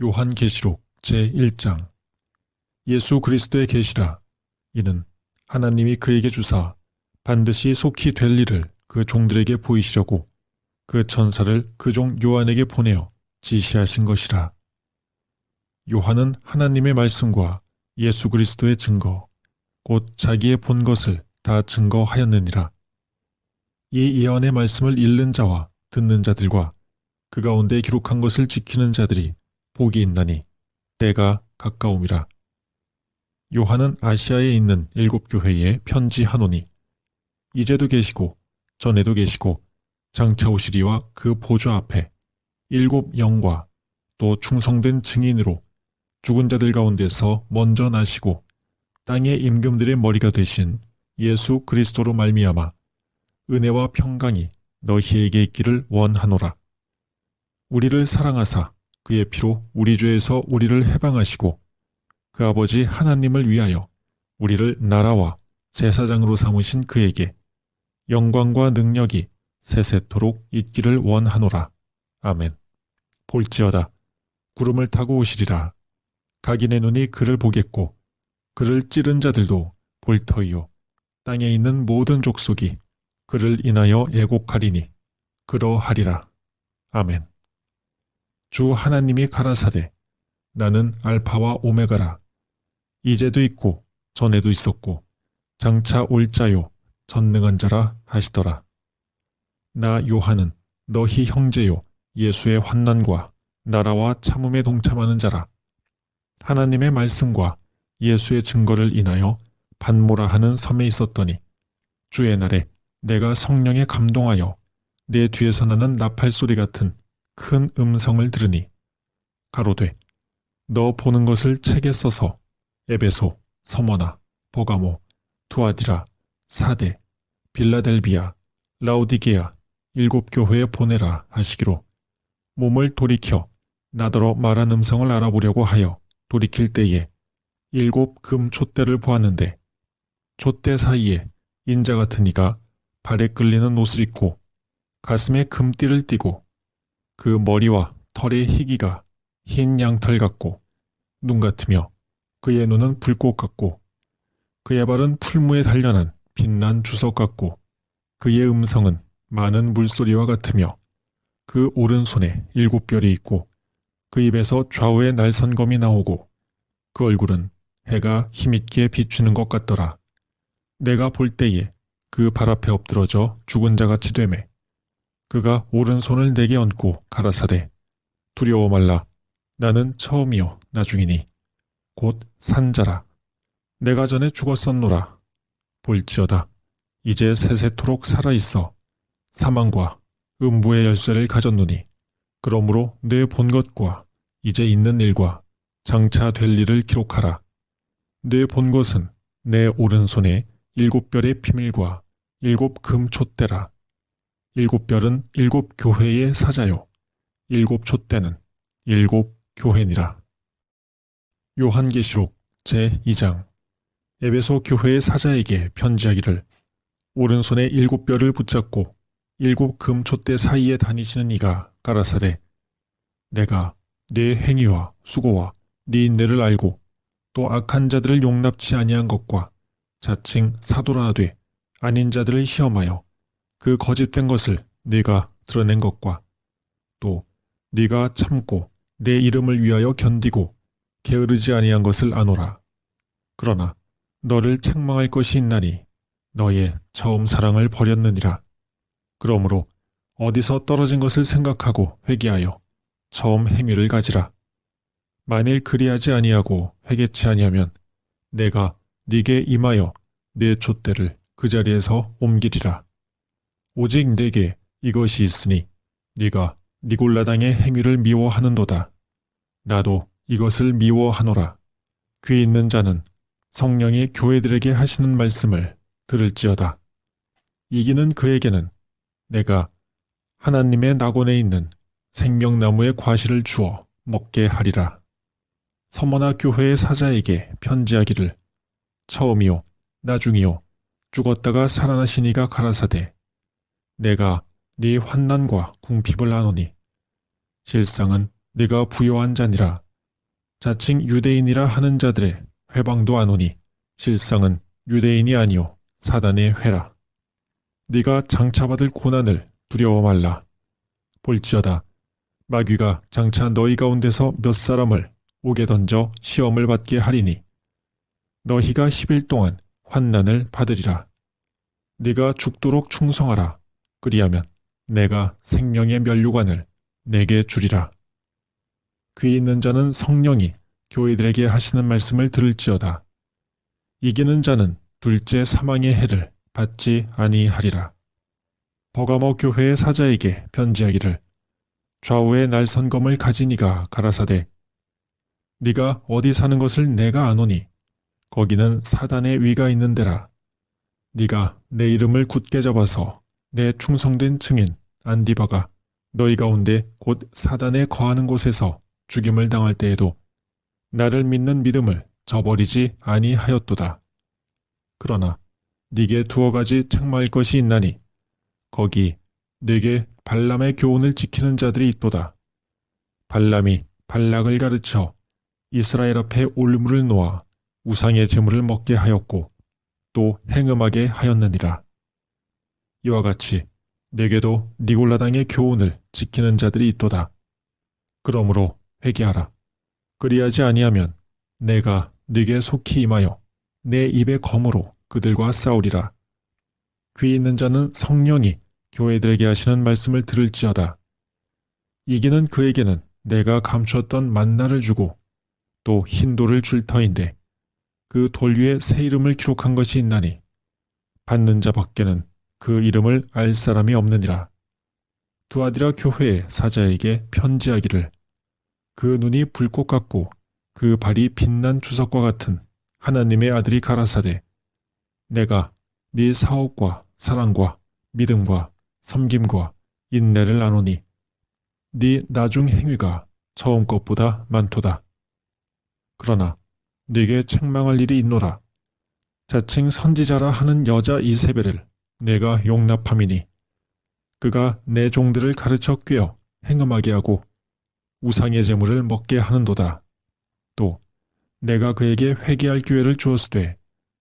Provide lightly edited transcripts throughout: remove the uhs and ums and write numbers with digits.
요한계시록 제1장. 예수 그리스도의 계시라. 이는 하나님이 그에게 주사 반드시 속히 될 일을 그 종들에게 보이시려고 그 천사를 그 종 요한에게 보내어 지시하신 것이라. 요한은 하나님의 말씀과 예수 그리스도의 증거, 곧 자기의 본 것을 다 증거하였느니라. 이 예언의 말씀을 읽는 자와 듣는 자들과 그 가운데 기록한 것을 지키는 자들이 복이 있나니 때가 가까움이라. 요한은 아시아에 있는 7교회에 편지하노니 이제도 계시고 전에도 계시고 장차 오시리와 그 보좌 앞에 7 영과 또 충성된 증인으로 죽은 자들 가운데서 먼저 나시고 땅의 임금들의 머리가 되신 예수 그리스도로 말미암아 은혜와 평강이 너희에게 있기를 원하노라. 우리를 사랑하사 그의 피로 우리 죄에서 우리를 해방하시고 그 아버지 하나님을 위하여 우리를 나라와 제사장으로 삼으신 그에게 영광과 능력이 세세토록 있기를 원하노라. 아멘. 볼지어다 구름을 타고 오시리라. 각인의 눈이 그를 보겠고 그를 찌른 자들도 볼 터이요 땅에 있는 모든 족속이 그를 인하여 애곡하리니 그러하리라. 아멘. 주 하나님이 가라사대 나는 알파와 오메가라. 이제도 있고 전에도 있었고 장차 올 자요 전능한 자라 하시더라. 나 요한은 너희 형제요 예수의 환난과 나라와 참음에 동참하는 자라. 하나님의 말씀과 예수의 증거를 인하여 반모라 하는 섬에 있었더니 주의 날에 내가 성령에 감동하여 내 뒤에서 나는 나팔소리 같은 큰 음성을 들으니 가로되 너 보는 것을 책에 써서 에베소, 서머나, 버가모, 두아디라, 사데, 빌라델비아, 라오디게아 7교회에 보내라 하시기로 몸을 돌이켜 나더러 말한 음성을 알아보려고 하여 돌이킬 때에 7 금 촛대를 보았는데 촛대 사이에 인자 같은 이가 발에 끌리는 옷을 입고 가슴에 금띠를 띠고 그 머리와 털의 희기가 흰 양털 같고 눈 같으며 그의 눈은 불꽃 같고 그의 발은 풀무에 단련한 빛난 주석 같고 그의 음성은 많은 물소리와 같으며 그 오른손에 7별이 있고 그 입에서 좌우에 날선검이 나오고 그 얼굴은 해가 힘있게 비추는 것 같더라. 내가 볼 때에 그 발 앞에 엎드러져 죽은 자같이 되매 그가 오른손을 내게 얹고 가라사대 두려워 말라. 나는 처음이요 나중이니 곧 산자라. 내가 전에 죽었었노라. 볼지어다 이제 세세토록 살아있어 사망과 음부의 열쇠를 가졌노니 그러므로 내 본 것과 이제 있는 일과 장차 될 일을 기록하라. 내 본 것은 내 오른손에 7별의 비밀과 7 금 촛대라. 7별은 7교회의 사자요 7 촛대는 7 교회니라. 요한계시록 제2장. 에베소 교회의 사자에게 편지하기를 오른손에 7별을 붙잡고 7 금 촛대 사이에 다니시는 이가 가라사대 내가 네 행위와 수고와 네 인내를 알고 또 악한 자들을 용납치 아니한 것과 자칭 사도라 하되 아닌 자들을 시험하여 그 거짓된 것을 네가 드러낸 것과 또 네가 참고 내 이름을 위하여 견디고 게으르지 아니한 것을 아노라. 그러나 너를 책망할 것이 있나니 너의 처음 사랑을 버렸느니라. 그러므로 어디서 떨어진 것을 생각하고 회개하여 처음 행위를 가지라. 만일 그리하지 아니하고 회개치 아니하면 내가 네게 임하여 네 촛대를 그 자리에서 옮기리라. 오직 네게 이것이 있으니 네가 니골라당의 행위를 미워하는도다. 나도 이것을 미워하노라. 귀 있는 자는 성령이 교회들에게 하시는 말씀을 들을지어다. 이기는 그에게는 내가 하나님의 낙원에 있는 생명나무의 과실을 주어 먹게 하리라. 서머나 교회의 사자에게 편지하기를 처음이요 나중이요 죽었다가 살아나신 이가 가라사대 내가 네 환난과 궁핍을 아노니 실상은 네가 부요한 자니라. 자칭 유대인이라 하는 자들의 회방도 안 오니 실상은 유대인이 아니요 사단의 회라. 네가 장차받을 고난을 두려워 말라. 볼지어다 마귀가 장차 너희 가운데서 몇 사람을 옥에 던져 시험을 받게 하리니 너희가 10일 동안 환난을 받으리라. 네가 죽도록 충성하라. 그리하면 내가 생명의 면류관을 내게 주리라. 귀 있는 자는 성령이 교회들에게 하시는 말씀을 들을지어다. 이기는 자는 둘째 사망의 해를 받지 아니하리라. 버가모 교회의 사자에게 편지하기를 좌우에 날선검을 가진 이가 가라사대 네가 어디 사는 것을 내가 아노니 거기는 사단의 위가 있는 데라. 네가 내 이름을 굳게 잡아서 내 충성된 증인 안디바가 너희 가운데 곧 사단에 거하는 곳에서 죽임을 당할 때에도 나를 믿는 믿음을 저버리지 아니하였도다. 그러나 네게 두어 가지 책망할 것이 있나니 거기 네게 발람의 교훈을 지키는 자들이 있도다. 발람이 발락을 가르쳐 이스라엘 앞에 올무를 놓아 우상의 제물을 먹게 하였고 또 행음하게 하였느니라. 이와 같이 네게도 니골라당의 교훈을 지키는 자들이 있도다. 그러므로 회개하라. 그리하지 아니하면 내가 네게 속히 임하여 내 입의 검으로 그들과 싸우리라. 귀 있는 자는 성령이 교회들에게 하시는 말씀을 들을지어다. 이기는 그에게는 내가 감추었던 만나를 주고 또 흰 돌을 줄 터인데 그 돌 위에 새 이름을 기록한 것이 있나니 받는 자 밖에는 그 이름을 알 사람이 없느니라. 두아디라 교회의 사자에게 편지하기를 그 눈이 불꽃 같고 그 발이 빛난 주석과 같은 하나님의 아들이 가라사대 내가 네 사업과 사랑과 믿음과 섬김과 인내를 아노니 네 나중 행위가 처음 것보다 많도다. 그러나 네게 책망할 일이 있노라. 자칭 선지자라 하는 여자 이세벨을 내가 용납함이니 그가 내 종들을 가르쳐 꿰어 행음하게 하고 우상의 제물을 먹게 하는도다. 또 내가 그에게 회개할 기회를 주었으되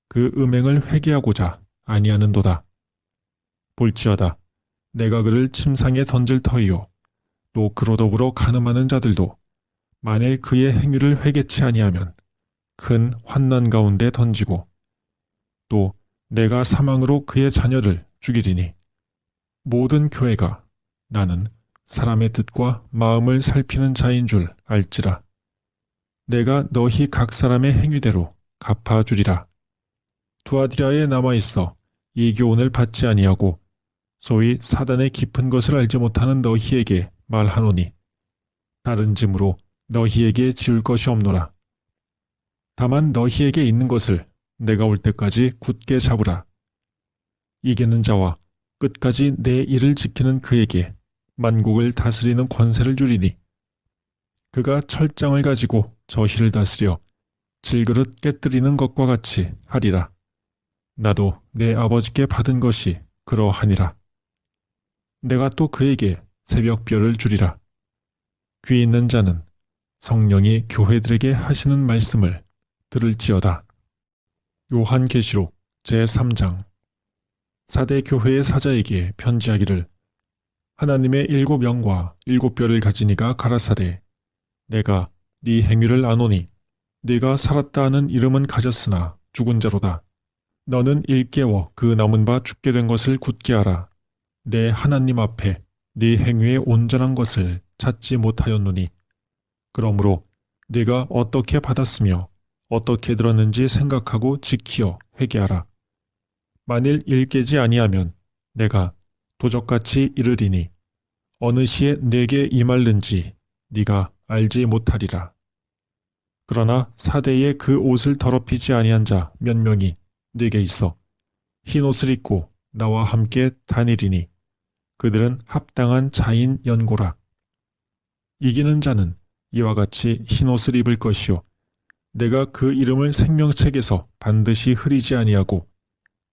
그 음행을 회개하고자 아니하는도다. 볼지어다 내가 그를 침상에 던질 터이요 또 그로 더불어 간음하는 자들도 만일 그의 행위를 회개치 아니하면 큰 환난 가운데 던지고 또 내가 사망으로 그의 자녀를 죽이리니 모든 교회가 나는 사람의 뜻과 마음을 살피는 자인 줄 알지라. 내가 너희 각 사람의 행위대로 갚아주리라. 두아디라에 남아있어 이 교훈을 받지 아니하고 소위 사단의 깊은 것을 알지 못하는 너희에게 말하노니 다른 짐으로 너희에게 지울 것이 없노라. 다만 너희에게 있는 것을 내가 올 때까지 굳게 잡으라. 이기는 자와 끝까지 내 일을 지키는 그에게 만국을 다스리는 권세를 주리니 그가 철장을 가지고 저희를 다스려 질그릇 깨뜨리는 것과 같이 하리라. 나도 내 아버지께 받은 것이 그러하니라. 내가 또 그에게 새벽별을 주리라. 귀 있는 자는 성령이 교회들에게 하시는 말씀을 들을지어다. 요한계시록 제3장. 사대 교회의 사자에게 편지하기를 하나님의 7영과 7뼈를 가진 이가 가라사대 내가 네 행위를 아노니 네가 살았다 하는 이름은 가졌으나 죽은 자로다. 너는 일깨워 그 남은 바 죽게 된 것을 굳게 알아. 내 하나님 앞에 네 행위의 온전한 것을 찾지 못하였노니 그러므로 네가 어떻게 받았으며 어떻게 들었는지 생각하고 지키어 회개하라. 만일 일깨지 아니하면 내가 도적같이 이르리니 어느 시에 내게 임할는지 네가 알지 못하리라. 그러나 사대에 그 옷을 더럽히지 아니한 자 몇 명이 네게 있어 흰 옷을 입고 나와 함께 다니리니 그들은 합당한 자인 연고라. 이기는 자는 이와 같이 흰 옷을 입을 것이요 내가 그 이름을 생명책에서 반드시 흐리지 아니하고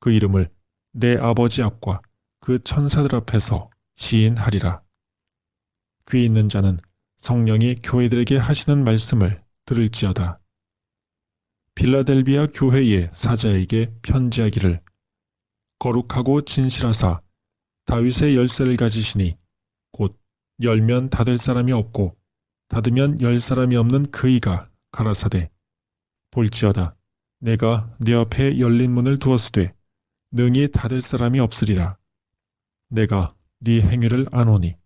그 이름을 내 아버지 앞과 그 천사들 앞에서 시인하리라. 귀 있는 자는 성령이 교회들에게 하시는 말씀을 들을지어다. 필라델비아 교회의 사자에게 편지하기를 거룩하고 진실하사 다윗의 열쇠를 가지시니 곧 열면 닫을 사람이 없고 닫으면 열 사람이 없는 그이가 가라사대 볼지어다 내가 네 앞에 열린 문을 두었으되 능히 닫을 사람이 없으리라. 내가 네 행위를 아노니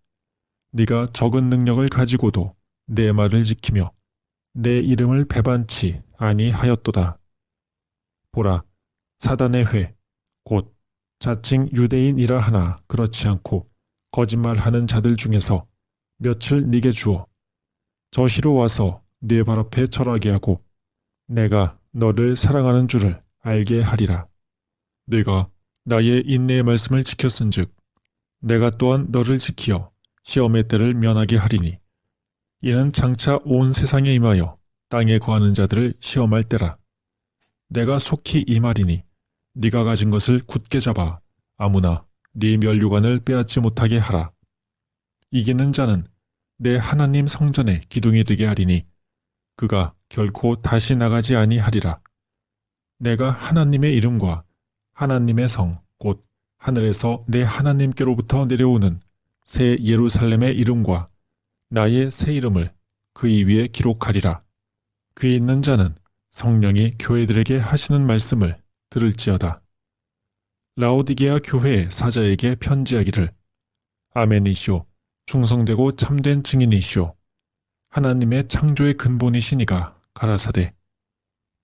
네가 적은 능력을 가지고도 내 말을 지키며 내 이름을 배반치 아니하였도다. 보라, 사단의 회, 곧 자칭 유대인이라 하나 그렇지 않고 거짓말하는 자들 중에서 며칠 네게 주어 저희로 와서 네 발 앞에 절하게 하고 내가 너를 사랑하는 줄을 알게 하리라. 네가 나의 인내의 말씀을 지켰은즉 내가 또한 너를 지키어 시험의 때를 면하게 하리니 이는 장차 온 세상에 임하여 땅에 거하는 자들을 시험할 때라. 내가 속히 이 말이니 네가 가진 것을 굳게 잡아 아무나 네 면류관을 빼앗지 못하게 하라. 이기는 자는 내 하나님 성전의 기둥이 되게 하리니 그가 결코 다시 나가지 아니하리라. 내가 하나님의 이름과 하나님의 성 곧 하늘에서 내 하나님께로부터 내려오는 새 예루살렘의 이름과 나의 새 이름을 그의 위에 기록하리라. 귀 있는 자는 성령이 교회들에게 하시는 말씀을 들을지어다. 라오디게아 교회의 사자에게 편지하기를 아멘이시오 충성되고 참된 증인이시오 하나님의 창조의 근본이시니가 가라사대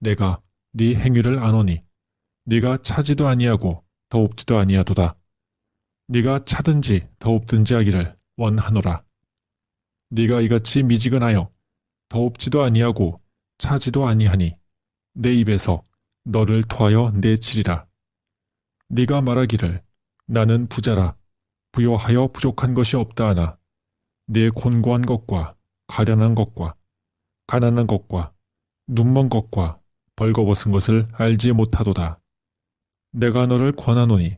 내가 네 행위를 아노니 네가 차지도 아니하고 더웁지도 아니하도다. 네가 차든지 더웁든지 하기를 원하노라. 네가 이같이 미지근하여 더웁지도 아니하고 차지도 아니하니 내 입에서 너를 토하여 내치리라. 네가 말하기를 나는 부자라 부요하여 부족한 것이 없다 하나 네 곤고한 것과 가련한 것과 가난한 것과 눈먼 것과 벌거벗은 것을 알지 못하도다. 내가 너를 권하노니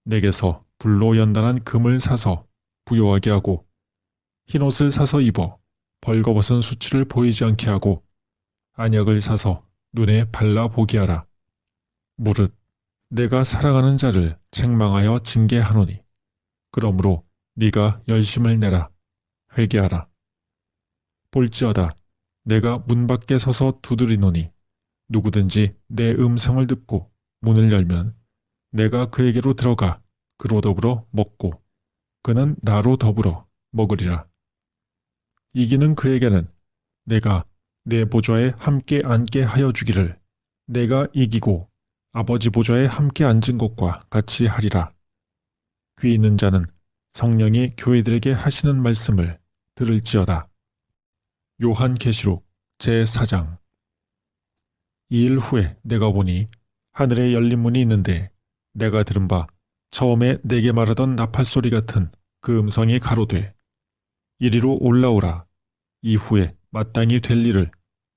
내게서 불로 연단한 금을 사서 부요하게 하고 흰옷을 사서 입어 벌거벗은 수치를 보이지 않게 하고 안약을 사서 눈에 발라 보게 하라. 무릇 내가 사랑하는 자를 책망하여 징계하노니 그러므로 네가 열심을 내라 회개하라. 볼지어다 내가 문 밖에 서서 두드리노니 누구든지 내 음성을 듣고 문을 열면 내가 그에게로 들어가 그로 더불어 먹고 그는 나로 더불어 먹으리라. 이기는 그에게는 내가 내 보좌에 함께 앉게 하여 주기를 내가 이기고 아버지 보좌에 함께 앉은 것과 같이 하리라. 귀 있는 자는 성령이 교회들에게 하시는 말씀을 들을지어다. 요한계시록 제4장. 이 일 후에 내가 보니 하늘에 열린 문이 있는데 내가 들은 바 처음에 내게 말하던 나팔소리 같은 그 음성이 가로되 이리로 올라오라. 이후에 마땅히 될 일을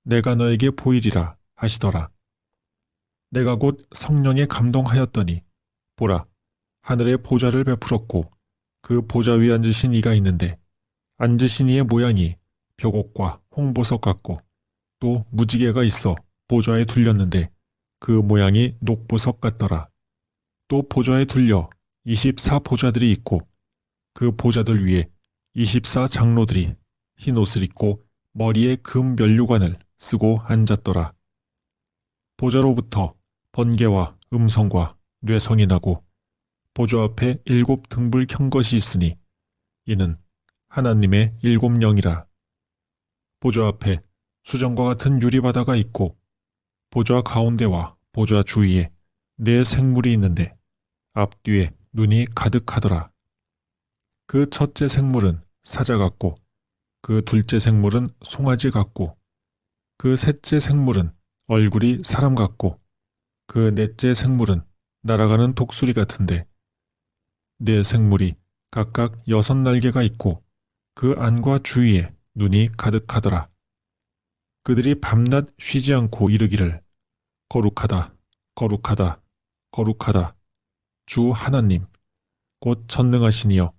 내가 너에게 보이리라 하시더라. 내가 곧 성령에 감동하였더니 보라 하늘에 보좌를 베풀었고 그 보좌 위에 앉으신 이가 있는데 앉으신 이의 모양이 벽옥과 홍보석 같고 또 무지개가 있어 보좌에 둘렸는데 그 모양이 녹보석 같더라. 또 보좌에 둘려 24보좌들이 있고 그 보좌들 위에 24장로들이 흰 옷을 입고 머리에 금 면류관을 쓰고 앉았더라. 보좌로부터 번개와 음성과 뇌성이 나고 보좌 앞에 7 등불 켠 것이 있으니 이는 하나님의 7 영이라. 보좌 앞에 수정과 같은 유리바다가 있고 보좌 가운데와 보좌 주위에 4 생물이 있는데 앞뒤에 눈이 가득하더라. 그 첫째 생물은 사자 같고 그 둘째 생물은 송아지 같고 그 셋째 생물은 얼굴이 사람 같고 그 넷째 생물은 날아가는 독수리 같은데 4 생물이 각각 6 날개가 있고 그 안과 주위에 눈이 가득하더라. 그들이 밤낮 쉬지 않고 이르기를 거룩하다 거룩하다 거룩하다 주 하나님 곧 전능하시니여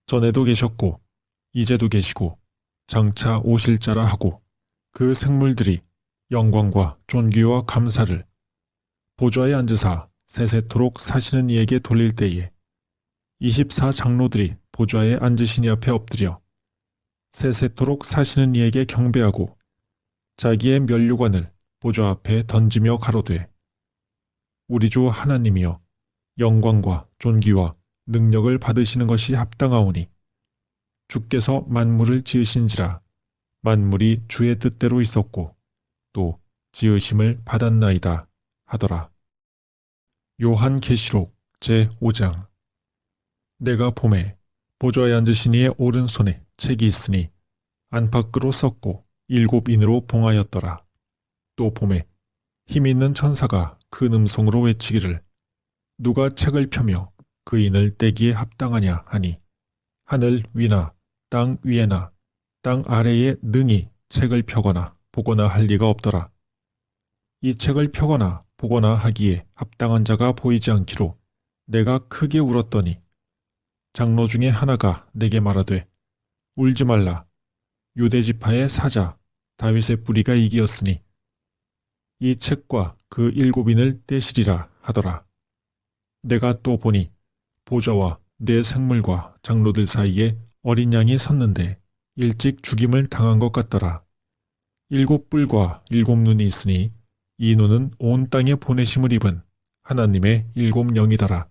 전에도 계셨고 이제도 계시고 장차 오실 자라 하고 그 생물들이 영광과 존귀와 감사를 보좌에 앉으사 세세토록 사시는 이에게 돌릴 때에 24장로들이 보좌에 앉으신 이 앞에 엎드려 세세토록 사시는 이에게 경배하고 자기의 면류관을 보좌 앞에 던지며 가로되 우리 주 하나님이여 영광과 존귀와 능력을 받으시는 것이 합당하오니 주께서 만물을 지으신지라 만물이 주의 뜻대로 있었고 또 지으심을 받았나이다 하더라. 요한계시록 제5장. 내가 보매 보좌에 앉으신 이의 오른손에 책이 있으니 안팎으로 썼고 7인으로 봉하였더라. 또 보매 힘 있는 천사가 큰 음성으로 외치기를 누가 책을 펴며 그 인을 떼기에 합당하냐 하니 하늘 위나 땅 위에나 땅 아래에 능히 책을 펴거나 보거나 할 리가 없더라. 이 책을 펴거나 보거나 하기에 합당한 자가 보이지 않기로 내가 크게 울었더니 장로 중에 하나가 내게 말하되 울지 말라. 유대지파의 사자 다윗의 뿌리가 이기었으니 이 책과 그 7인을 떼시리라 하더라. 내가 또 보니 보좌와 내 생물과 장로들 사이에 어린 양이 섰는데 일찍 죽임을 당한 것 같더라. 7뿔과 7눈이 있으니 이 눈은 온 땅에 보내심을 입은 하나님의 7영이더라.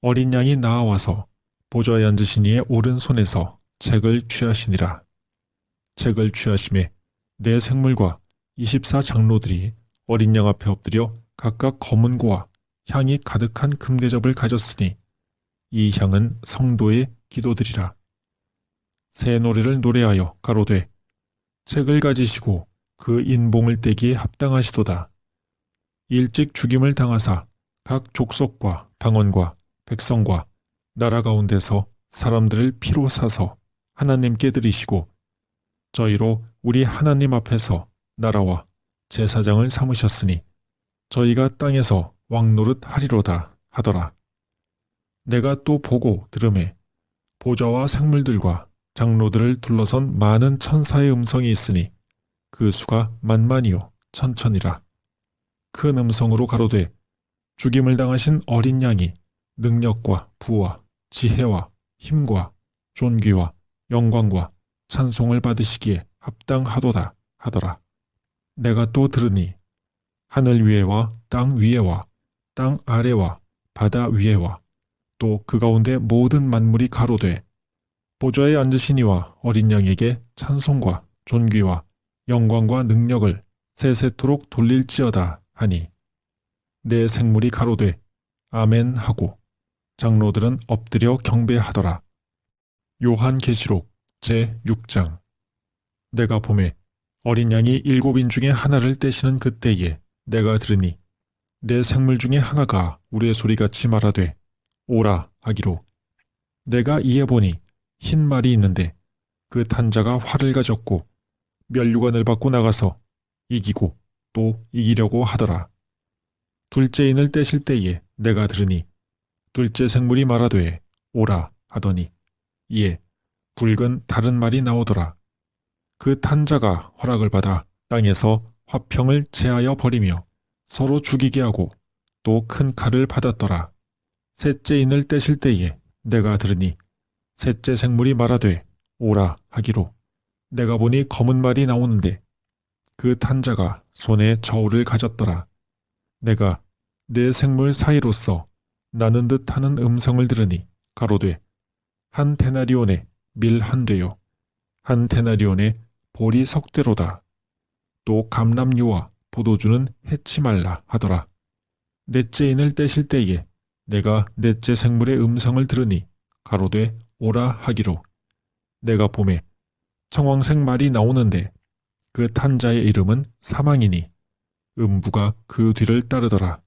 어린 양이 나아와서 보좌에 앉으신 이의 오른손에서 책을 취하시니라. 책을 취하심에 내 생물과 24장로들이 어린 양 앞에 엎드려 각각 검은 고와 향이 가득한 금대접을 가졌으니 이 향은 성도의 기도들이라. 새 노래를 노래하여 가로되 책을 가지시고 그 인봉을 떼기에 합당하시도다. 일찍 죽임을 당하사 각 족속과 방언과 백성과 나라 가운데서 사람들을 피로 사서 하나님께 드리시고 저희로 우리 하나님 앞에서 나라와 제사장을 삼으셨으니 저희가 땅에서 왕노릇 하리로다 하더라. 내가 또 보고 들으매 보좌와 생물들과 장로들을 둘러선 많은 천사의 음성이 있으니 그 수가 만만이요 천천이라. 큰 음성으로 가로되 죽임을 당하신 어린 양이 능력과 부와 지혜와 힘과 존귀와 영광과 찬송을 받으시기에 합당하도다 하더라. 내가 또 들으니 하늘 위에와 땅 위에와 땅 아래와 바다 위에와 또 그 가운데 모든 만물이 가로되 보좌에 앉으신 이와 어린 양에게 찬송과 존귀와 영광과 능력을 세세토록 돌릴지어다 하니 내 생물이 가로되 아멘 하고 장로들은 엎드려 경배하더라. 요한계시록 제6장. 내가 보매 어린 양이 7인 중에 하나를 떼시는 그때에 내가 들으니 내 생물 중에 하나가 우리의 소리같이 말하되 오라 하기로 내가 이에 보니 흰 말이 있는데 그 탄자가 활을 가졌고 면류관을 받고 나가서 이기고 또 이기려고 하더라. 둘째 인을 떼실 때에 내가 들으니 둘째 생물이 말하되 오라 하더니 이에 붉은 다른 말이 나오더라. 그 탄자가 허락을 받아 땅에서 화평을 제하여 버리며 서로 죽이게 하고 또 큰 칼을 받았더라. 셋째 인을 떼실 때에 내가 들으니 셋째 생물이 말하되 오라 하기로 내가 보니 검은 말이 나오는데 그 탄자가 손에 저울을 가졌더라. 내가 내 생물 사이로서 나는 듯 하는 음성을 들으니 가로되 한 데나리온에 밀 한 되요 한 데나리온에 보리 석 되로다. 또 감람류와 포도주는 해치 말라 하더라. 넷째 인을 떼실 때에 내가 넷째 생물의 음성을 들으니 가로되 오라 하기로 내가 보매 청황색 말이 나오는데 그 탄자의 이름은 사망이니 음부가 그 뒤를 따르더라.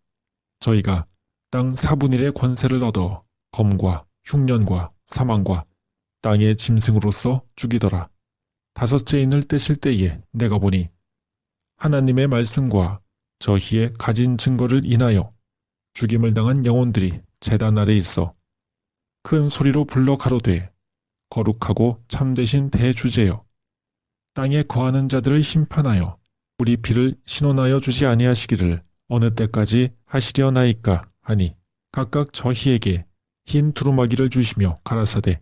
저희가 땅 4분의 1의 권세를 얻어 검과 흉년과 사망과 땅의 짐승으로서 죽이더라. 다섯째 인을 떼실 때에 내가 보니 하나님의 말씀과 저희의 가진 증거를 인하여 죽임을 당한 영혼들이 제단 아래 있어 큰 소리로 불러 가로되 거룩하고 참되신 대주제여 땅에 거하는 자들을 심판하여 우리 피를 신원하여 주지 아니하시기를 어느 때까지 하시려나이까 하니 각각 저희에게 흰 두루마기를 주시며 가라사대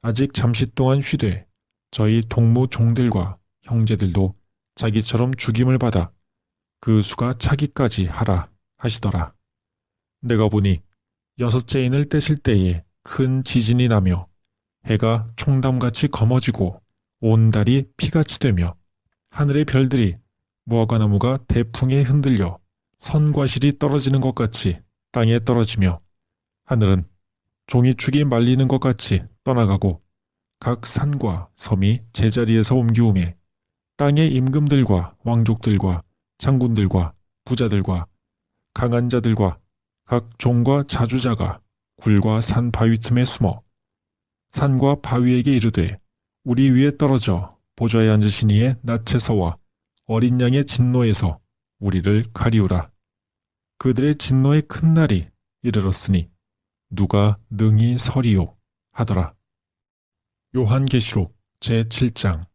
아직 잠시 동안 쉬되 저희 동무 종들과 형제들도 자기처럼 죽임을 받아 그 수가 차기까지 하라 하시더라. 내가 보니 여섯째 인을 떼실 때에 큰 지진이 나며 해가 총담같이 검어지고 온 달이 피같이 되며 하늘의 별들이 무화과나무가 대풍에 흔들려 선과실이 떨어지는 것 같이 땅에 떨어지며 하늘은 종이축이 말리는 것 같이 떠나가고 각 산과 섬이 제자리에서 옮기우매 땅의 임금들과 왕족들과 장군들과 부자들과 강한 자들과 각 종과 자주자가 굴과 산 바위 틈에 숨어 산과 바위에게 이르되 우리 위에 떨어져 보좌에 앉으신 이의 낯에서와 어린 양의 진노에서 우리를 가리우라. 그들의 진노의 큰 날이 이르렀으니 누가 능히 서리요 하더라. 요한계시록 제7장.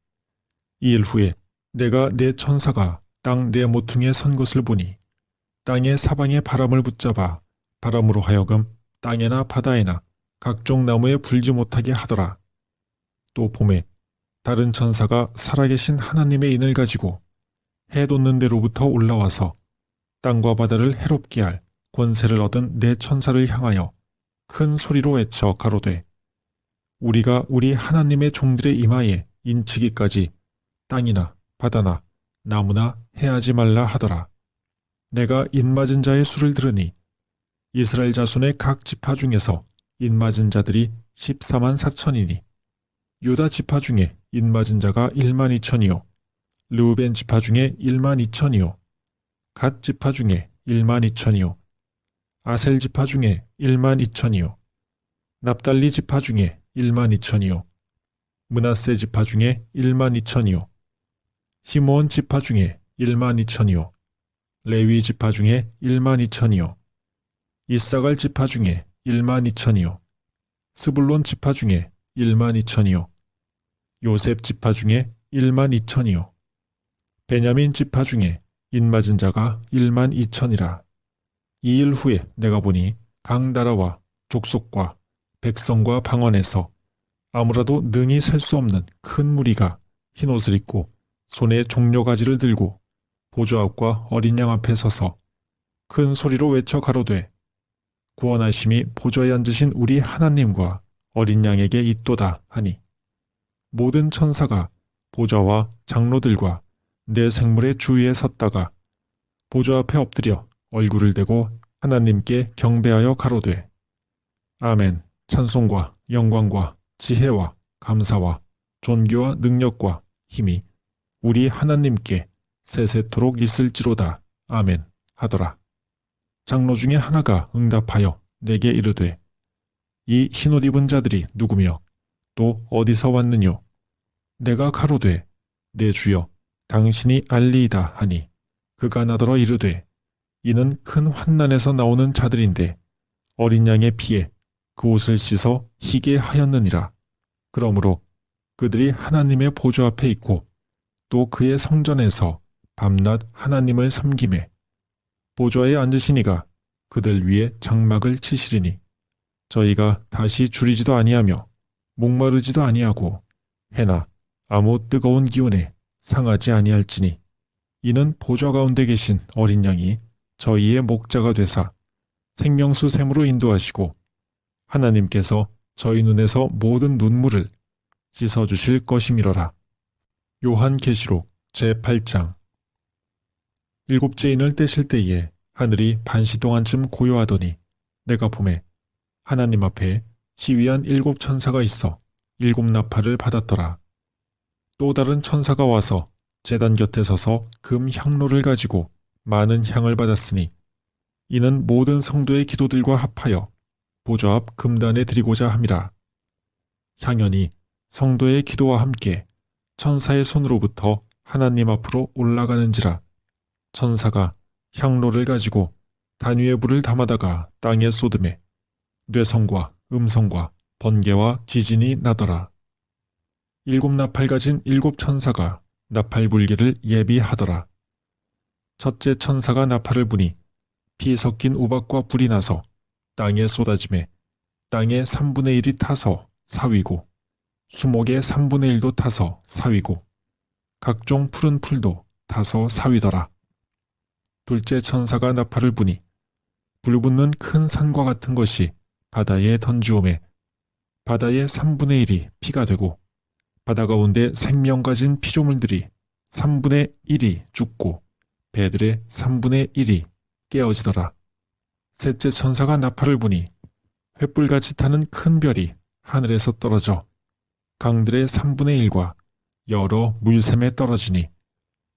이일 후에 내가 내 천사가 땅 네 모퉁이에 선 것을 보니 땅의 사방에 바람을 붙잡아 바람으로 하여금 땅에나 바다에나 각종 나무에 불지 못하게 하더라. 또 봄에 다른 천사가 살아계신 하나님의 인을 가지고 해 돋는 데로부터 올라와서 땅과 바다를 해롭게 할 권세를 얻은 네 천사를 향하여 큰 소리로 외쳐 가로되 우리가 우리 하나님의 종들의 이마에 인치기까지 땅이나 바다나 나무나 해하지 말라 하더라. 내가 인맞은 자의 수를 들으니 이스라엘 자손의 각 지파 중에서 인맞은 자들이 14만 4천이니 유다 지파 중에 인맞은 자가 1만 2천이요 르우벤 지파 중에 1만 2천이요 갓 지파 중에 1만 2천이요 아셀 지파 중에 1만 2천이요 납달리 지파 중에 1만 2천이요 므낫세 지파 중에 1만 2천이요 시므온 지파 중에 1만 2천이요 레위 지파 중에 1만 2천이요 이사갈 지파 중에 1만 2천이요 스불론 지파 중에 1만 2천이요 요셉 지파 중에 1만 2천이요 베냐민 지파 중에 인맞은 자가 1만 2천이라. 이일 후에 내가 보니 각 나라와 족속과 백성과 방언에서 아무라도 능히 셀 수 없는 큰 무리가 흰옷을 입고 손에 종려가지를 들고 보좌 앞과 어린 양 앞에 서서 큰 소리로 외쳐 가로되 구원하심이 보좌에 앉으신 우리 하나님과 어린 양에게 있도다 하니 모든 천사가 보좌와 장로들과 내 생물의 주위에 섰다가 보좌 앞에 엎드려 얼굴을 대고 하나님께 경배하여 가로되 아멘. 찬송과 영광과 지혜와 감사와 존귀와 능력과 힘이 우리 하나님께 세세토록 있을지로다. 아멘 하더라. 장로 중에 하나가 응답하여 내게 이르되 이 흰옷 입은 자들이 누구며 또 어디서 왔느뇨? 내가 가로되 내 주여 당신이 알리이다 하니 그가 나더러 이르되 이는 큰 환난에서 나오는 자들인데 어린 양의 피에 그 옷을 씻어 희게 하였느니라. 그러므로 그들이 하나님의 보좌 앞에 있고 또 그의 성전에서 밤낮 하나님을 섬기매 보좌에 앉으시니가 그들 위에 장막을 치시리니 저희가 다시 줄이지도 아니하며 목마르지도 아니하고 해나 아무 뜨거운 기운에 상하지 아니할지니 이는 보좌 가운데 계신 어린 양이 저희의 목자가 되사 생명수 샘으로 인도하시고 하나님께서 저희 눈에서 모든 눈물을 씻어주실 것이미러라. 요한계시록 제8장. 일곱째 인을 떼실 때에 하늘이 반시 동안쯤 고요하더니 내가 보매 하나님 앞에 시위한 7 천사가 있어 7 나팔을 받았더라. 또 다른 천사가 와서 제단 곁에 서서 금 향로를 가지고 많은 향을 받았으니 이는 모든 성도의 기도들과 합하여 보좌 앞 금단에 드리고자 함이라. 향연이 성도의 기도와 함께 천사의 손으로부터 하나님 앞으로 올라가는지라. 천사가 향로를 가지고 단위의 불을 담아다가 땅에 쏟음에 뇌성과 음성과 번개와 지진이 나더라. 일곱 나팔 가진 일곱 천사가 나팔 불기를 예비하더라. 첫째 천사가 나팔을 부니 피 섞인 우박과 불이 나서 땅에 쏟아지매 땅의 3분의 1이 타서 사위고 수목의 3분의 1도 타서 사위고 각종 푸른 풀도 타서 사위더라. 둘째 천사가 나팔을 부니 불붙는 큰 산과 같은 것이 바다에 던지오매 바다의 3분의 1이 피가 되고 바다 가운데 생명 가진 피조물들이 3분의 1이 죽고 배들의 3분의 1이 깨어지더라. 셋째 천사가 나팔을 부니 횃불같이 타는 큰 별이 하늘에서 떨어져 강들의 3분의 1과 여러 물샘에 떨어지니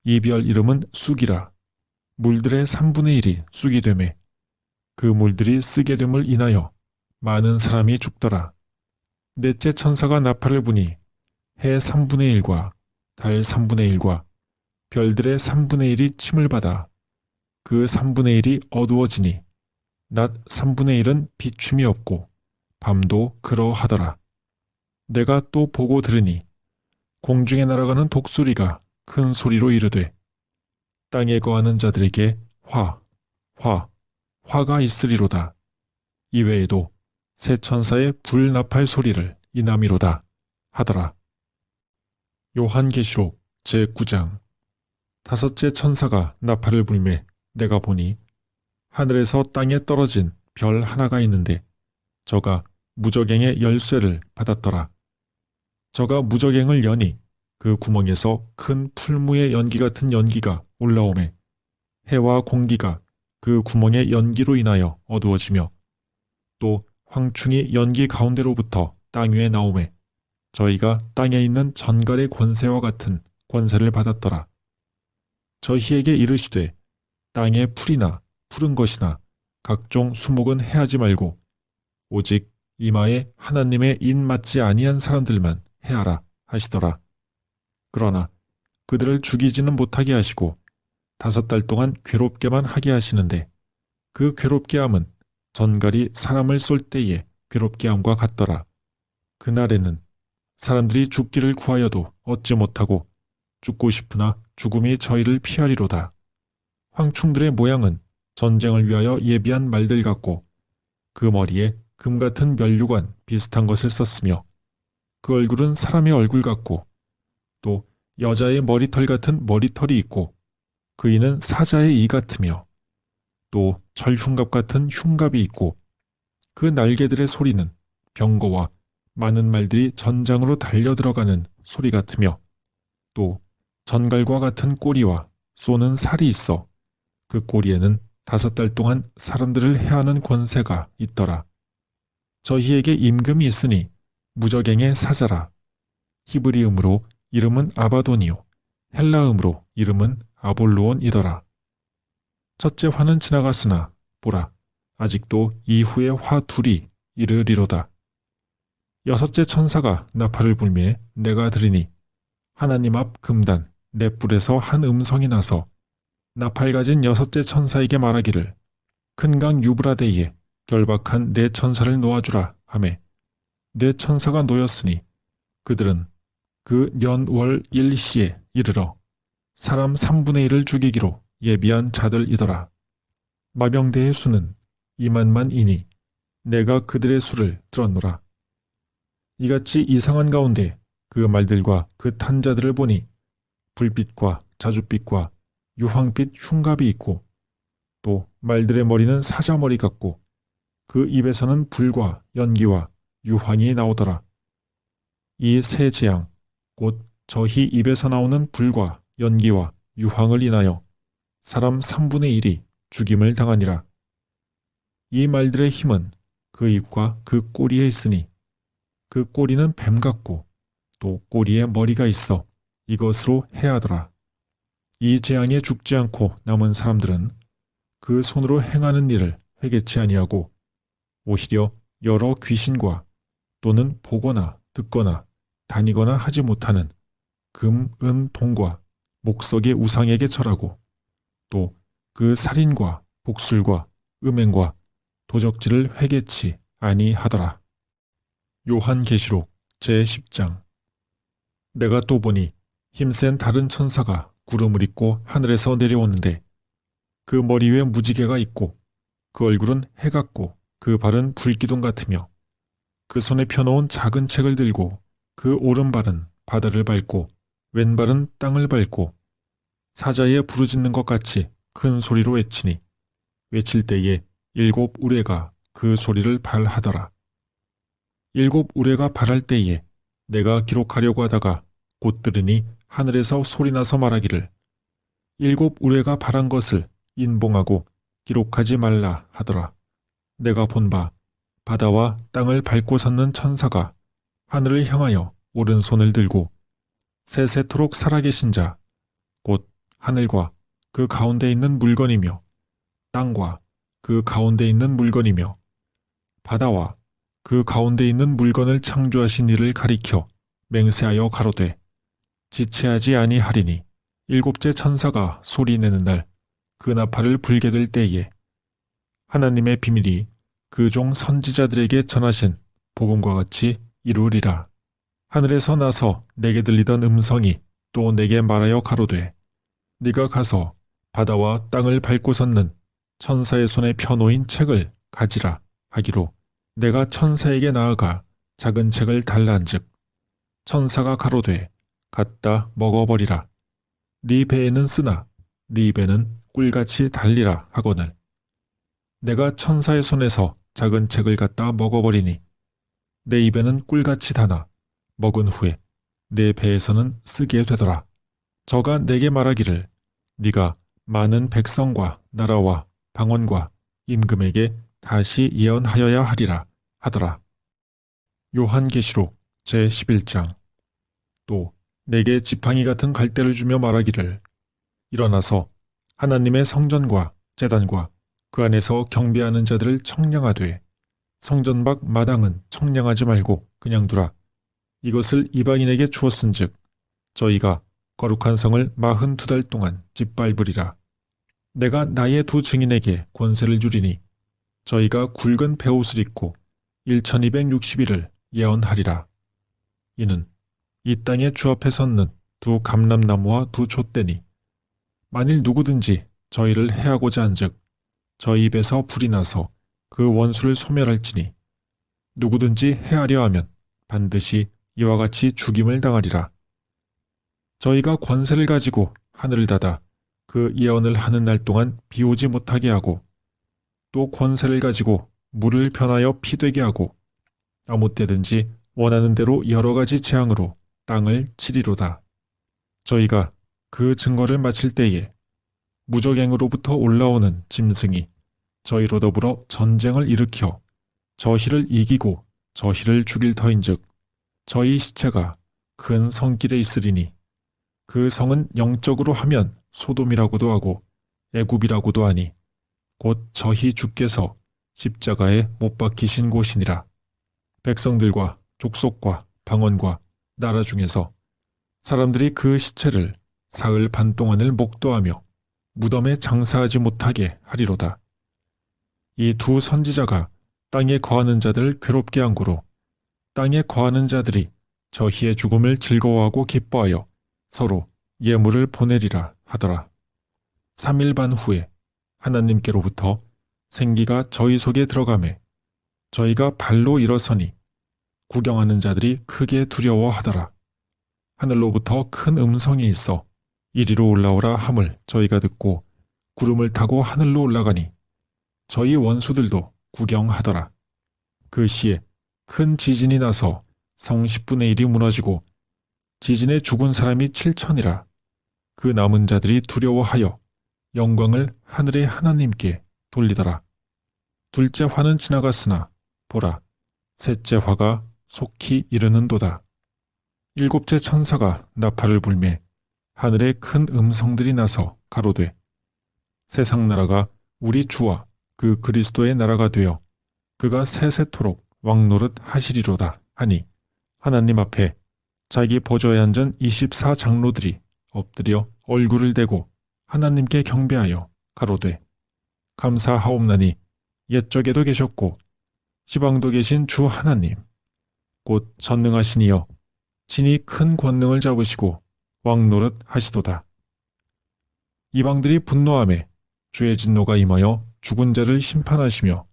이 별 이름은 쑥이라. 물들의 3분의 1이 쑥이 되매 그 물들이 쓰게 됨을 인하여 많은 사람이 죽더라. 넷째 천사가 나팔을 부니 해 3분의 1과 달 3분의 1과 별들의 3분의 1이 침을 받아 그 3분의 1이 어두워지니 낮 3분의 1은 비춤이 없고 밤도 그러하더라. 내가 또 보고 들으니 공중에 날아가는 독수리가 큰 소리로 이르되 땅에 거하는 자들에게 화가 있으리로다. 이외에도 새 천사의 불나팔 소리를 인함이로다 하더라. 요한계시록 제9장. 다섯째 천사가 나팔을 불매 내가 보니 하늘에서 땅에 떨어진 별 하나가 있는데 저가 무저갱의 열쇠를 받았더라. 저가 무저갱을 여니 그 구멍에서 큰 풀무의 연기 같은 연기가 올라오매 해와 공기가 그 구멍의 연기로 인하여 어두워지며 또 황충이 연기 가운데로부터 땅 위에 나오매 저희가 땅에 있는 전갈의 권세와 같은 권세를 받았더라. 저희에게 이르시되 땅의 풀이나 푸른 것이나 각종 수목은 해하지 말고 오직 이마에 하나님의 인 맞지 아니한 사람들만 해하라 하시더라. 그러나 그들을 죽이지는 못하게 하시고 5달 동안 괴롭게만 하게 하시는데 그 괴롭게 함은 전갈이 사람을 쏠 때에 괴롭게 함과 같더라. 그날에는 사람들이 죽기를 구하여도 얻지 못하고 죽고 싶으나 죽음이 저희를 피하리로다. 황충들의 모양은 전쟁을 위하여 예비한 말들 같고 그 머리에 금 같은 면류관 비슷한 것을 썼으며 그 얼굴은 사람의 얼굴 같고 또 여자의 머리털 같은 머리털이 있고 그 이는 사자의 이 같으며 또 철흉갑 같은 흉갑이 있고 그 날개들의 소리는 병거와 많은 말들이 전장으로 달려들어가는 소리 같으며 또 전갈과 같은 꼬리와 쏘는 살이 있어 그 꼬리에는 5달 동안 사람들을 해하는 권세가 있더라. 저희에게 임금이 있으니 무저갱의 사자라. 히브리음으로 이름은 아바돈이요 헬라음으로 이름은 아볼로온이더라. 첫째 화는 지나갔으나 보라 아직도 이후의 화 둘이 이르리로다. 여섯째 천사가 나팔을 불매 내가 들으니 하나님 앞 금단 넷불에서 한 음성이 나서 나팔 가진 여섯째 천사에게 말하기를 큰 강 유브라데에 결박한 네 천사를 놓아주라 하매 네 천사가 놓였으니 그들은 그 년월 일시에 이르러 사람 3분의 1을 죽이기로 예비한 자들이더라. 마병대의 수는 2만만이니 내가 그들의 수를 들었노라. 이같이 이상한 가운데 그 말들과 그 탄자들을 보니 불빛과 자줏빛과 유황빛 흉갑이 있고 또 말들의 머리는 사자머리 같고 그 입에서는 불과 연기와 유황이 나오더라. 이 세 재앙 곧 저희 입에서 나오는 불과 연기와 유황을 인하여 사람 3분의 1이 죽임을 당하니라. 이 말들의 힘은 그 입과 그 꼬리에 있으니 그 꼬리는 뱀 같고 또 꼬리에 머리가 있어 이것으로 해하더라. 이 재앙에 죽지 않고 남은 사람들은 그 손으로 행하는 일을 회개치 아니하고 오히려 여러 귀신과 또는 보거나 듣거나 다니거나 하지 못하는 금, 은, 동과 목석의 우상에게 절하고 또 그 살인과 복술과 음행과 도적질을 회개치 아니하더라. 요한계시록 제10장. 내가 또 보니 힘센 다른 천사가 구름을 입고 하늘에서 내려오는데 그 머리 위에 무지개가 있고 그 얼굴은 해 같고 그 발은 불기둥 같으며 그 손에 펴놓은 작은 책을 들고 그 오른발은 바다를 밟고 왼발은 땅을 밟고 사자에 부르짖는 것 같이 큰 소리로 외치니 외칠 때에 7 우레가 그 소리를 발하더라. 7 우레가 발할 때에 내가 기록하려고 하다가 곧 들으니 하늘에서 소리나서 말하기를 7 우레가 발한 것을 인봉하고 기록하지 말라 하더라. 내가 본 바 바다와 땅을 밟고 섰는 천사가 하늘을 향하여 오른손을 들고 세세토록 살아계신 자 곧 하늘과 그 가운데 있는 물건이며 땅과 그 가운데 있는 물건이며 바다와 그 가운데 있는 물건을 창조하신 이를 가리켜 맹세하여 가로되 지체하지 아니하리니 7째 천사가 소리내는 날 그 나팔을 불게 될 때에 하나님의 비밀이 그 종 선지자들에게 전하신 복음과 같이 이루리라. 하늘에서 나서 내게 들리던 음성이 또 내게 말하여 가로되 네가 가서 바다와 땅을 밟고 섰는 천사의 손에 펴놓인 책을 가지라 하기로 내가 천사에게 나아가 작은 책을 달라한즉 천사가 가로되 갖다 먹어버리라. 네 배에는 쓰나 네 입에는 꿀같이 달리라 하거늘 내가 천사의 손에서 작은 책을 갖다 먹어버리니 내 입에는 꿀같이 다나 먹은 후에 내 배에서는 쓰게 되더라. 저가 내게 말하기를 네가 많은 백성과 나라와 방언과 임금에게 다시 예언하여야 하리라 하더라. 요한계시록 제11장. 또 내게 지팡이 같은 갈대를 주며 말하기를 일어나서 하나님의 성전과 제단과 그 안에서 경배하는 자들을 청량하되 성전 밖 마당은 청량하지 말고 그냥 두라. 이것을 이방인에게 주었은즉 저희가 거룩한 성을 42달 동안 짓밟으리라. 내가 나의 2 증인에게 권세를 주리니 저희가 굵은 베옷을 입고 1260일을 예언하리라. 이는 이 땅의 주 앞에 섰는 2 감람나무와 2 촛대니 만일 누구든지 저희를 해하고자 한즉 저희 입에서 불이 나서 그 원수를 소멸할지니 누구든지 해하려 하면 반드시 이와 같이 죽임을 당하리라. 저희가 권세를 가지고 하늘을 닫아 그 예언을 하는 날 동안 비 오지 못하게 하고 또 권세를 가지고 물을 변하여 피 되게 하고 아무 때든지 원하는 대로 여러 가지 재앙으로 땅을 치리로다. 저희가 그 증거를 마칠 때에 무적행으로부터 올라오는 짐승이 저희로 더불어 전쟁을 일으켜 저희를 이기고 저희를 죽일 터인즉 저희 시체가 큰 성길에 있으리니 그 성은 영적으로 하면 소돔이라고도 하고 애굽이라고도 하니 곧 저희 주께서 십자가에 못 박히신 곳이니라. 백성들과 족속과 방언과 나라 중에서 사람들이 그 시체를 사흘 반 동안을 목도하며 무덤에 장사하지 못하게 하리로다. 이 2 선지자가 땅에 거하는 자들을 괴롭게 한 고로 땅에 거하는 자들이 저희의 죽음을 즐거워하고 기뻐하여 서로 예물을 보내리라 하더라. 3일 반 후에 하나님께로부터 생기가 저희 속에 들어가매 저희가 발로 일어서니 구경하는 자들이 크게 두려워하더라. 하늘로부터 큰 음성이 있어 이리로 올라오라 함을 저희가 듣고 구름을 타고 하늘로 올라가니 저희 원수들도 구경하더라. 그 시에 큰 지진이 나서 성 10분의 1이 무너지고 지진에 죽은 사람이 7천이라. 그 남은 자들이 두려워하여 영광을 하늘의 하나님께 돌리더라. 둘째 화는 지나갔으나 보라, 셋째 화가 속히 이르는도다. 7째 천사가 나팔을 불매 하늘에 큰 음성들이 나서 가로되 세상 나라가 우리 주와 그 그리스도의 나라가 되어 그가 세세토록 왕노릇 하시리로다 하니 하나님 앞에 자기 보좌에 앉은 24장로들이 엎드려 얼굴을 대고 하나님께 경배하여 가로되 감사하옵나니 옛적에도 계셨고 시방도 계신 주 하나님 곧 전능하시니여 친히 큰 권능을 잡으시고 왕노릇 하시도다. 이방들이 분노하매 주의 진노가 임하여 죽은 자를 심판하시며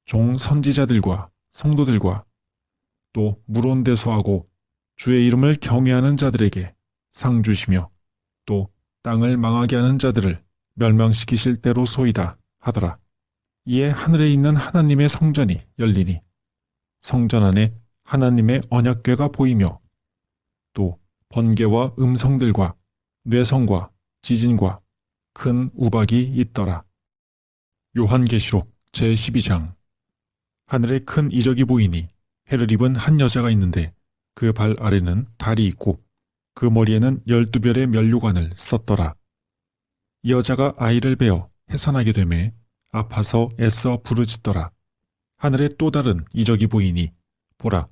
종 선지자들과 성도들과 또 물온대소하고 주의 이름을 경외하는 자들에게 상 주시며 또 땅을 망하게 하는 자들을 멸망시키실 때로소이다 하더라. 이에 하늘에 있는 하나님의 성전이 열리니 성전 안에 하나님의 언약궤가 보이며 또 번개와 음성들과 뇌성과 지진과 큰 우박이 있더라. 요한계시록 제12장. 하늘에 큰 이적이 보이니 해를 입은 한 여자가 있는데 그 발 아래는 달이 있고 그 머리에는 12별의 면류관을 썼더라. 이 여자가 아이를 베어 해산하게 되매 아파서 애써 부르짖더라. 하늘에 또 다른 이적이 보이니 보라,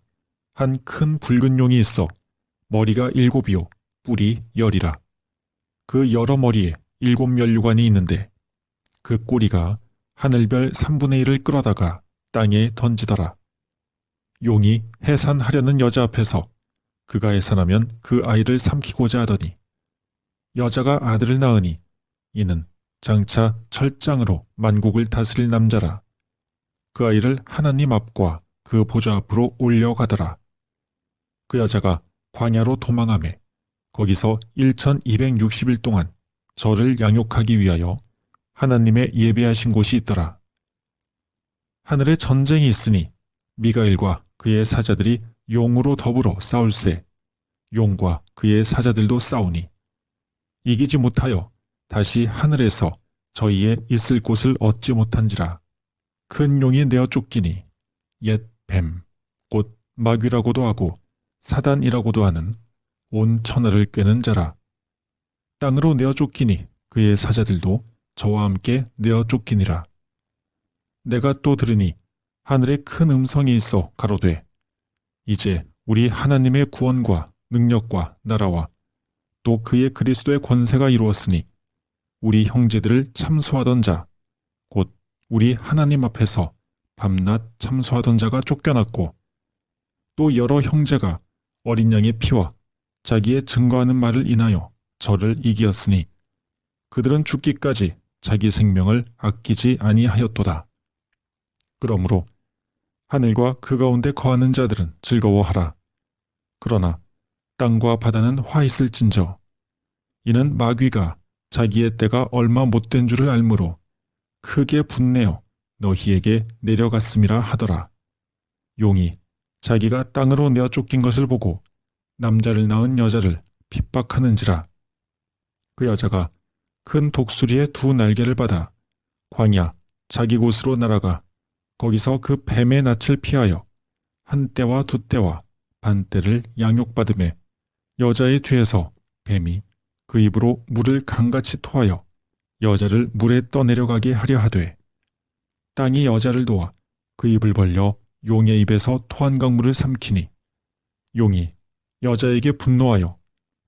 한 큰 붉은 용이 있어 머리가 7이요 뿔이 10이라. 그 여러 머리에 7 면류관이 있는데 그 꼬리가 하늘별 3분의 1을 끌어다가 땅에 던지더라. 용이 해산하려는 여자 앞에서 그가 해산하면 그 아이를 삼키고자 하더니 여자가 아들을 낳으니 이는 장차 철장으로 만국을 다스릴 남자라. 그 아이를 하나님 앞과 그 보좌 앞으로 올려가더라. 그 여자가 광야로 도망하매 거기서 1260일 동안 저를 양육하기 위하여 하나님의 예배하신 곳이 있더라. 하늘에 전쟁이 있으니 미가엘과 그의 사자들이 용으로 더불어 싸울세. 용과 그의 사자들도 싸우니 이기지 못하여 다시 하늘에서 저희의 있을 곳을 얻지 못한지라. 큰 용이 내어 쫓기니 옛 뱀, 곧 마귀라고도 하고 사단이라고도 하는 온 천하를 꿰는 자라. 땅으로 내어 쫓기니 그의 사자들도 저와 함께 내어 쫓기니라. 내가 또 들으니 하늘에 큰 음성이 있어 가로되 이제 우리 하나님의 구원과 능력과 나라와 또 그의 그리스도의 권세가 이루었으니 우리 형제들을 참소하던 자, 곧 우리 하나님 앞에서 밤낮 참소하던 자가 쫓겨났고 또 여러 형제가 어린 양의 피와 자기의 증거하는 말을 인하여 저를 이기었으니 그들은 죽기까지 자기 생명을 아끼지 아니하였도다. 그러므로 하늘과 그 가운데 거하는 자들은 즐거워하라. 그러나 땅과 바다는 화 있을진저 이는 마귀가 자기의 때가 얼마 못된 줄을 알므로 크게 분내어 너희에게 내려갔음이라 하더라. 용이 자기가 땅으로 내어 쫓긴 것을 보고 남자를 낳은 여자를 핍박하는지라. 그 여자가 큰 독수리의 2 날개를 받아 광야 자기 곳으로 날아가 거기서 그 뱀의 낯을 피하여 한 때와 2 때와 반 때를 양육받으매 여자의 뒤에서 뱀이 그 입으로 물을 강같이 토하여 여자를 물에 떠내려가게 하려 하되 땅이 여자를 도와 그 입을 벌려 용의 입에서 토한 강물을 삼키니 용이 여자에게 분노하여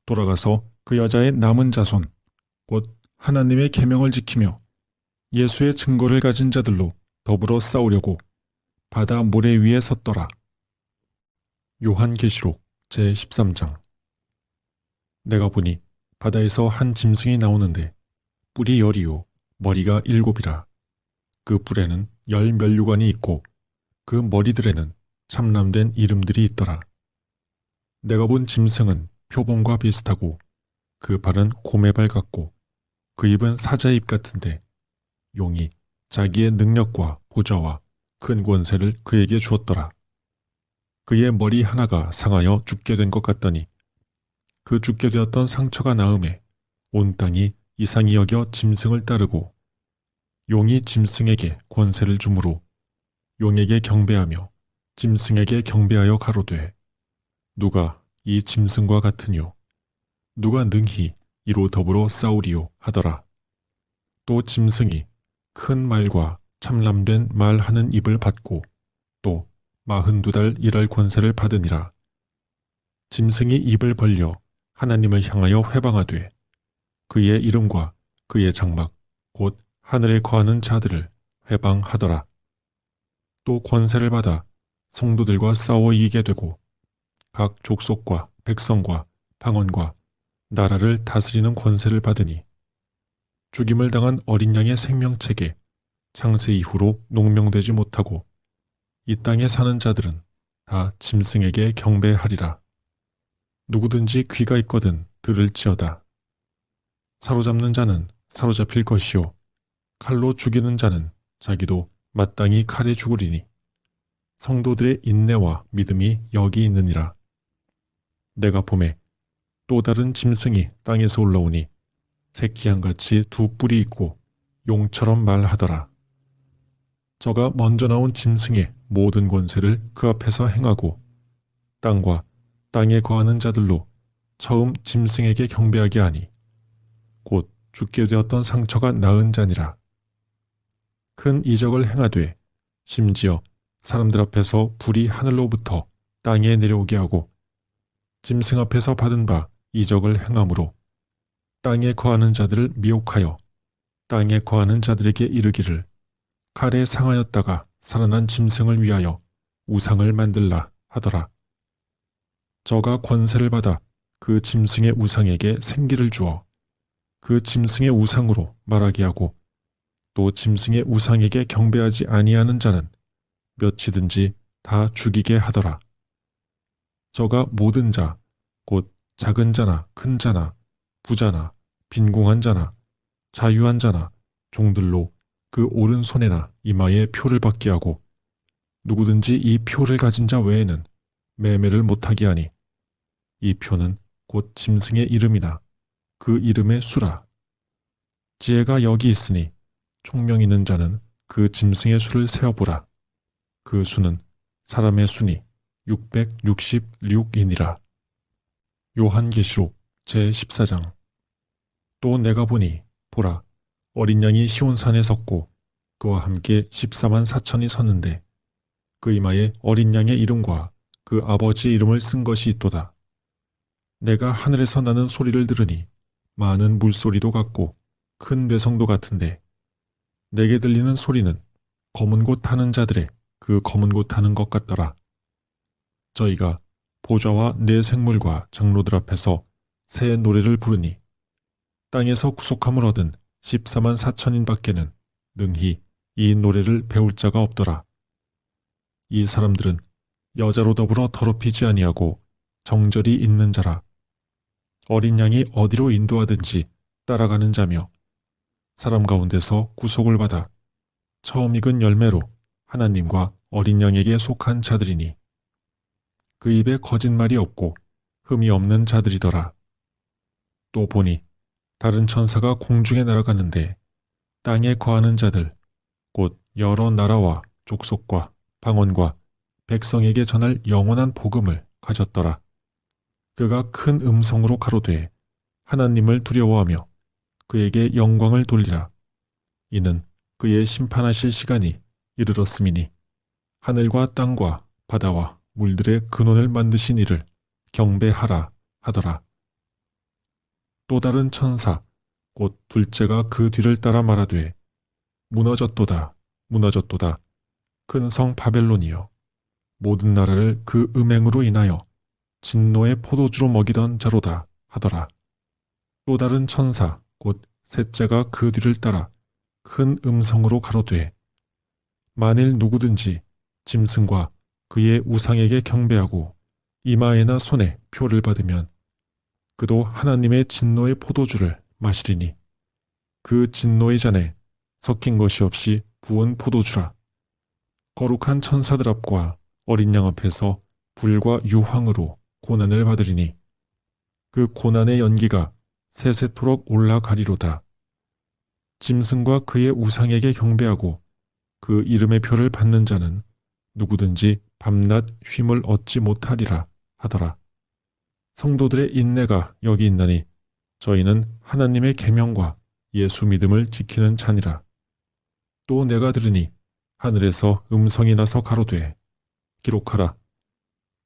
돌아가서 그 여자의 남은 자손 곧 하나님의 계명을 지키며 예수의 증거를 가진 자들로 더불어 싸우려고 바다 모래 위에 섰더라. 요한계시록 제13장. 내가 보니 바다에서 한 짐승이 나오는데 뿔이 10이요 머리가 7이라. 그 뿔에는 10 면류관이 있고 그 머리들에는 참람된 이름들이 있더라. 내가 본 짐승은 표범과 비슷하고 그 발은 곰의 발 같고 그 입은 사자의 입 같은데 용이 자기의 능력과 보좌와 큰 권세를 그에게 주었더라. 그의 머리 하나가 상하여 죽게 된 것 같더니 그 죽게 되었던 상처가 나음에 온 땅이 이상히 여겨 짐승을 따르고 용이 짐승에게 권세를 주므로 용에게 경배하며 짐승에게 경배하여 가로되 누가 이 짐승과 같으뇨 누가 능히 이로 더불어 싸우리요 하더라. 또 짐승이 큰 말과 참람된 말하는 입을 받고 또 42달 일할 권세를 받으니라. 짐승이 입을 벌려 하나님을 향하여 회방하되 그의 이름과 그의 장막 곧 하늘에 거하는 자들을 회방하더라. 또 권세를 받아 성도들과 싸워 이기게 되고 각 족속과 백성과 방언과 나라를 다스리는 권세를 받으니 죽임을 당한 어린 양의 생명책에 창세 이후로 농명되지 못하고 이 땅에 사는 자들은 다 짐승에게 경배하리라. 누구든지 귀가 있거든 들을지어다. 사로잡는 자는 사로잡힐 것이요 칼로 죽이는 자는 자기도 마땅히 칼에 죽으리니 성도들의 인내와 믿음이 여기 있느니라. 내가 보매 또 다른 짐승이 땅에서 올라오니 새끼양같이 두 뿔이 있고 용처럼 말하더라. 저가 먼저 나온 짐승의 모든 권세를 그 앞에서 행하고 땅과 땅에 거하는 자들로 처음 짐승에게 경배하게 하니 곧 죽게 되었던 상처가 나은 자니라. 큰 이적을 행하되 심지어 사람들 앞에서 불이 하늘로부터 땅에 내려오게 하고 짐승 앞에서 받은 바 이적을 행함으로 땅에 거하는 자들을 미혹하여 땅에 거하는 자들에게 이르기를 칼에 상하였다가 살아난 짐승을 위하여 우상을 만들라 하더라. 저가 권세를 받아 그 짐승의 우상에게 생기를 주어 그 짐승의 우상으로 말하게 하고 또 짐승의 우상에게 경배하지 아니하는 자는 몇이든지 다 죽이게 하더라. 저가 모든 자, 곧 작은 자나 큰 자나 부자나 빈궁한 자나 자유한 자나 종들로 그 오른손에나 이마에 표를 받게 하고 누구든지 이 표를 가진 자 외에는 매매를 못하게 하니 이 표는 곧 짐승의 이름이나 그 이름의 수라. 지혜가 여기 있으니 총명 있는 자는 그 짐승의 수를 세어보라. 그 수는 사람의 수니 666이니라. 요한계시록 제14장. 또 내가 보니 보라 어린 양이 시온산에 섰고 그와 함께 14만 4천이 섰는데 그 이마에 어린 양의 이름과 그 아버지의 이름을 쓴 것이 있도다. 내가 하늘에서 나는 소리를 들으니 많은 물소리도 같고 큰 뇌성도 같은데 내게 들리는 소리는 검은 곳 타는 자들의 그 검은 곳 타는 것 같더라. 저희가 보좌와 네 생물과 장로들 앞에서 새 노래를 부르니 땅에서 구속함을 얻은 14만 4천인 밖에는 능히 이 노래를 배울 자가 없더라. 이 사람들은 여자로 더불어 더럽히지 아니하고 정절이 있는 자라. 어린 양이 어디로 인도하든지 따라가는 자며 사람 가운데서 구속을 받아 처음 익은 열매로 하나님과 어린 양에게 속한 자들이니 그 입에 거짓말이 없고 흠이 없는 자들이더라. 또 보니 다른 천사가 공중에 날아가는데 땅에 거하는 자들 곧 여러 나라와 족속과 방언과 백성에게 전할 영원한 복음을 가졌더라. 그가 큰 음성으로 가로되 하나님을 두려워하며 그에게 영광을 돌리라. 이는 그의 심판하실 시간이 이르렀음이니 하늘과 땅과 바다와 물들의 근원을 만드신 이를 경배하라 하더라. 또 다른 천사 곧 둘째가 그 뒤를 따라 말하되 무너졌도다 무너졌도다 큰 성 바벨론이여 모든 나라를 그 음행으로 인하여 진노의 포도주로 먹이던 자로다 하더라. 또 다른 천사 곧 셋째가 그 뒤를 따라 큰 음성으로 가로되 만일 누구든지 짐승과 그의 우상에게 경배하고 이마에나 손에 표를 받으면 그도 하나님의 진노의 포도주를 마시리니 그 진노의 잔에 섞인 것이 없이 부은 포도주라. 거룩한 천사들 앞과 어린 양 앞에서 불과 유황으로 고난을 받으리니 그 고난의 연기가 세세토록 올라가리로다. 짐승과 그의 우상에게 경배하고 그 이름의 표를 받는 자는 누구든지 밤낮 쉼을 얻지 못하리라 하더라. 성도들의 인내가 여기 있나니 저희는 하나님의 계명과 예수 믿음을 지키는 자니라. 또 내가 들으니 하늘에서 음성이 나서 가로되 기록하라.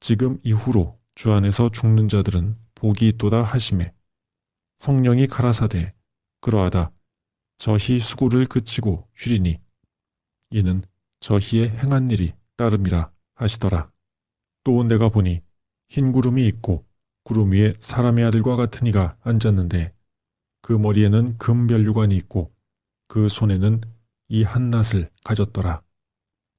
지금 이후로 주 안에서 죽는 자들은 복이 있도다 하시매 성령이 가라사대 그러하다. 저희 수고를 그치고 쉬리니 이는 저희의 행한 일이 따름이라 하시더라. 또 내가 보니 흰 구름이 있고 구름 위에 사람의 아들과 같은 이가 앉았는데 그 머리에는 금변류관이 있고 그 손에는 이 한낫을 가졌더라.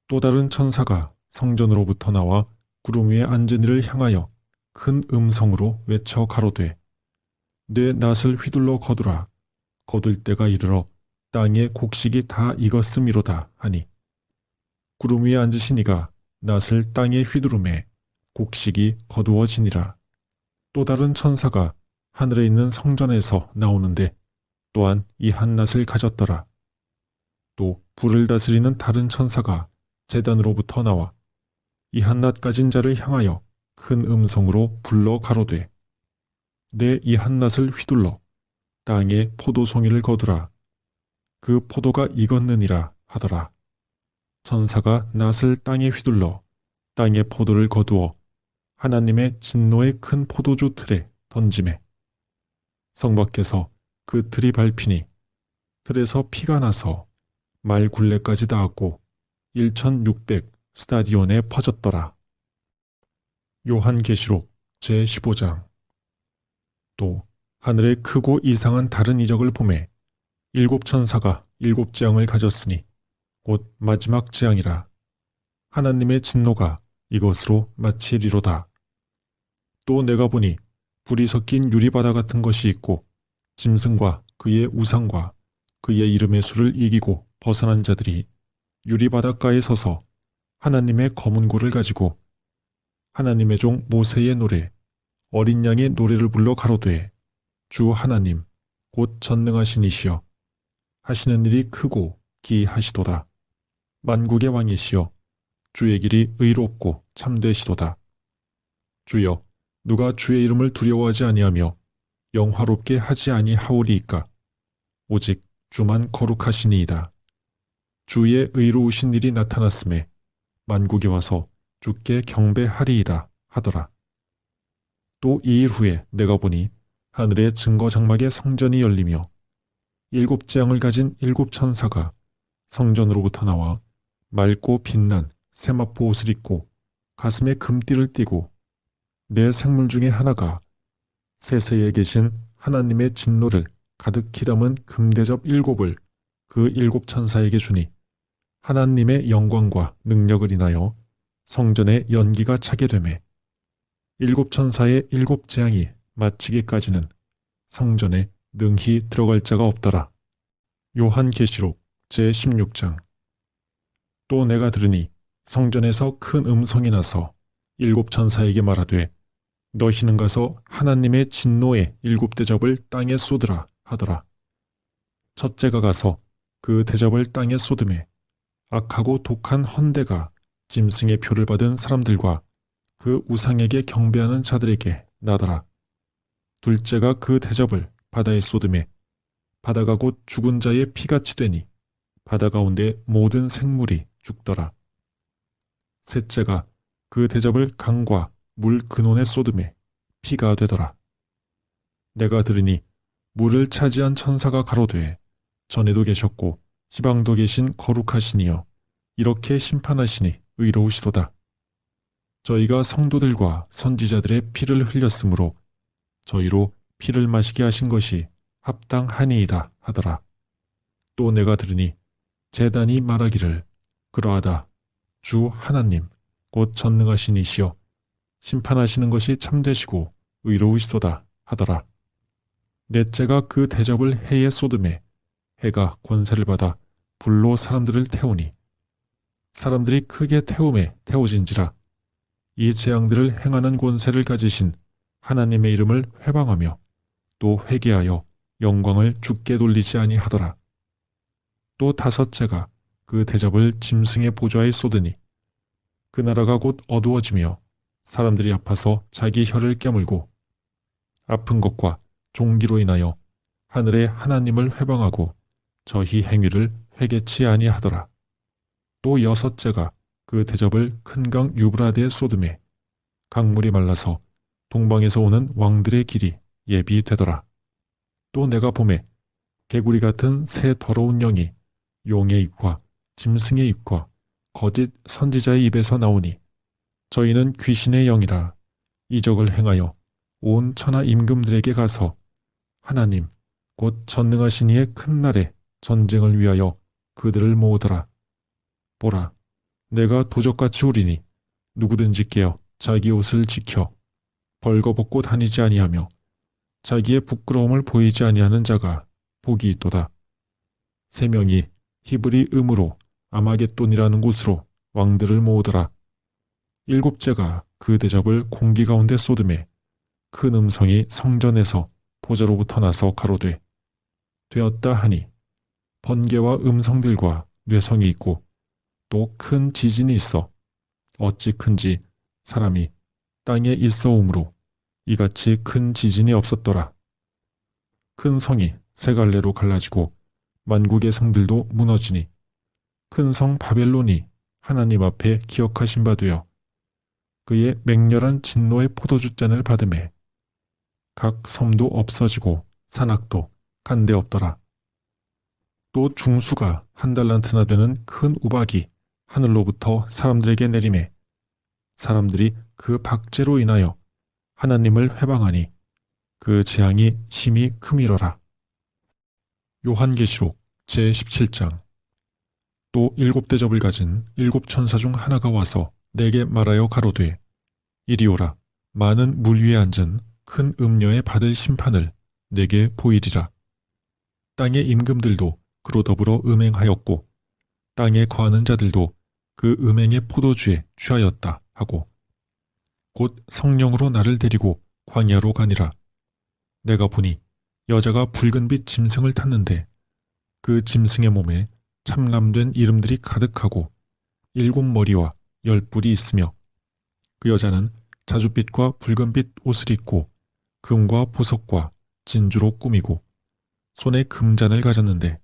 또 다른 천사가 성전으로부터 나와 구름 위에 앉은 이를 향하여 큰 음성으로 외쳐 가로되 내 낫을 휘둘러 거두라. 거둘 때가 이르러 땅의 곡식이 다 익었음이로다 하니 구름 위에 앉으신 이가 낫을 땅에 휘두르매 곡식이 거두어지니라. 또 다른 천사가 하늘에 있는 성전에서 나오는데 또한 이 한낫을 가졌더라. 또 불을 다스리는 다른 천사가 제단으로부터 나와 이 한낫 가진 자를 향하여 큰 음성으로 불러 가로되 내 이 한낫을 휘둘러 땅에 포도송이를 거두라. 그 포도가 익었느니라 하더라. 천사가 낫을 땅에 휘둘러 땅에 포도를 거두어 하나님의 진노의 큰 포도주 틀에 던지매 성 밖에서 그 틀이 밟히니 틀에서 피가 나서 말 굴레까지 닿았고 1600 스타디온에 퍼졌더라. 요한계시록 제15장. 또 하늘에 크고 이상한 다른 이적을 보매 일곱 천사가 일곱 재앙을 가졌으니 곧 마지막 재앙이라. 하나님의 진노가 이것으로 마치리로다. 또 내가 보니 불이 섞인 유리바다 같은 것이 있고 짐승과 그의 우상과 그의 이름의 수를 이기고 벗어난 자들이 유리바닷가에 서서 하나님의 검은 고를 가지고 하나님의 종 모세의 노래 어린 양의 노래를 불러 가로되 주 하나님 곧 전능하신 이시여 하시는 일이 크고 기이하시도다. 만국의 왕이시여 주의 길이 의롭고 참되시도다. 주여 누가 주의 이름을 두려워하지 아니하며 영화롭게 하지 아니하오리이까. 오직 주만 거룩하시니이다. 주의 의로우신 일이 나타났음에 만국이 와서 주께 경배하리이다 하더라. 또 2일 후에 내가 보니 하늘의 증거 장막의 성전이 열리며 일곱 재앙을 가진 일곱 천사가 성전으로부터 나와 맑고 빛난 세마포 옷을 입고 가슴에 금띠를 띠고 내 생물 중에 하나가 세세에 계신 하나님의 진노를 가득히 담은 금대접 7을 그 일곱 천사에게 주니 하나님의 영광과 능력을 인하여 성전에 연기가 차게 되매 일곱 천사의 일곱 재앙이 마치기까지는 성전에 능히 들어갈 자가 없더라. 요한계시록 제16장. 또 내가 들으니 성전에서 큰 음성이 나서 일곱 천사에게 말하되 너희는 가서 하나님의 진노의 일곱 대접을 땅에 쏟으라 하더라. 첫째가 가서 그 대접을 땅에 쏟음에 악하고 독한 헌대가 짐승의 표를 받은 사람들과 그 우상에게 경배하는 자들에게 나더라. 둘째가 그 대접을 바다에 쏟음에 바다가 곧 죽은 자의 피같이 되니 바다 가운데 모든 생물이 죽더라. 셋째가 그 대접을 강과 물 근원에 쏟음에 피가 되더라. 내가 들으니 물을 차지한 천사가 가로되 전에도 계셨고 지방도 계신 거룩하시니여 이렇게 심판하시니 의로우시도다. 저희가 성도들과 선지자들의 피를 흘렸으므로 저희로 피를 마시게 하신 것이 합당하니이다 하더라. 또 내가 들으니 제단이 말하기를 그러하다. 주 하나님 곧 전능하신 이시여 심판하시는 것이 참되시고 의로우시도다 하더라. 넷째가 그 대접을 해에 쏟음에 해가 권세를 받아 불로 사람들을 태우니 사람들이 크게 태움에 태워진지라. 이 재앙들을 행하는 권세를 가지신 하나님의 이름을 회방하며 또 회개하여 영광을 주께 돌리지 아니하더라. 또 다섯째가 그 대접을 짐승의 보좌에 쏟으니 그 나라가 곧 어두워지며 사람들이 아파서 자기 혀를 깨물고 아픈 것과 종기로 인하여 하늘의 하나님을 회방하고 저희 행위를 회개치 아니하더라. 또 여섯째가 그 대접을 큰 강 유브라데에 쏟음에 강물이 말라서 동방에서 오는 왕들의 길이 예비되더라. 또 내가 보매 개구리 같은 새 더러운 영이 용의 입과 짐승의 입과 거짓 선지자의 입에서 나오니 저희는 귀신의 영이라 이적을 행하여 온 천하 임금들에게 가서 하나님 곧 전능하신 이의 큰 날에 전쟁을 위하여 그들을 모으더라. 보라, 내가 도적같이 오리니 누구든지 깨어 자기 옷을 지켜 벌거벗고 다니지 아니하며 자기의 부끄러움을 보이지 아니하는 자가 복이 있도다. 3명이 히브리 음으로 아마겟돈이라는 곳으로 왕들을 모으더라. 7째가 그 대접을 공기 가운데 쏟음에 큰 음성이 성전에서 보좌로부터 나서 가로되 되었다 하니 번개와 음성들과 뇌성이 있고 또 큰 지진이 있어 어찌 큰지 사람이 땅에 있어 오므로 이같이 큰 지진이 없었더라. 큰 성이 세 갈래로 갈라지고 만국의 성들도 무너지니 큰 성 바벨론이 하나님 앞에 기억하신 바 되어 그의 맹렬한 진노의 포도주 잔을 받음에 각 섬도 없어지고 산악도 간데 없더라. 또 중수가 1달란트나 되는 큰 우박이 하늘로부터 사람들에게 내림에 사람들이 그 박제로 인하여 하나님을 회방하니 그 재앙이 심히 크미러라. 요한계시록 제17장. 또 7대접을 가진 7천사 중 하나가 와서 내게 말하여 가로되 이리 오라. 많은 물 위에 앉은 큰 음녀에 받을 심판을 내게 보이리라. 땅의 임금들도 그로 더불어 음행하였고 땅에 거하는 자들도 그 음행의 포도주에 취하였다 하고 곧 성령으로 나를 데리고 광야로 가니라. 내가 보니 여자가 붉은빛 짐승을 탔는데 그 짐승의 몸에 참람된 이름들이 가득하고 7머리와 10뿔이 있으며 그 여자는 자줏빛과 붉은빛 옷을 입고 금과 보석과 진주로 꾸미고 손에 금잔을 가졌는데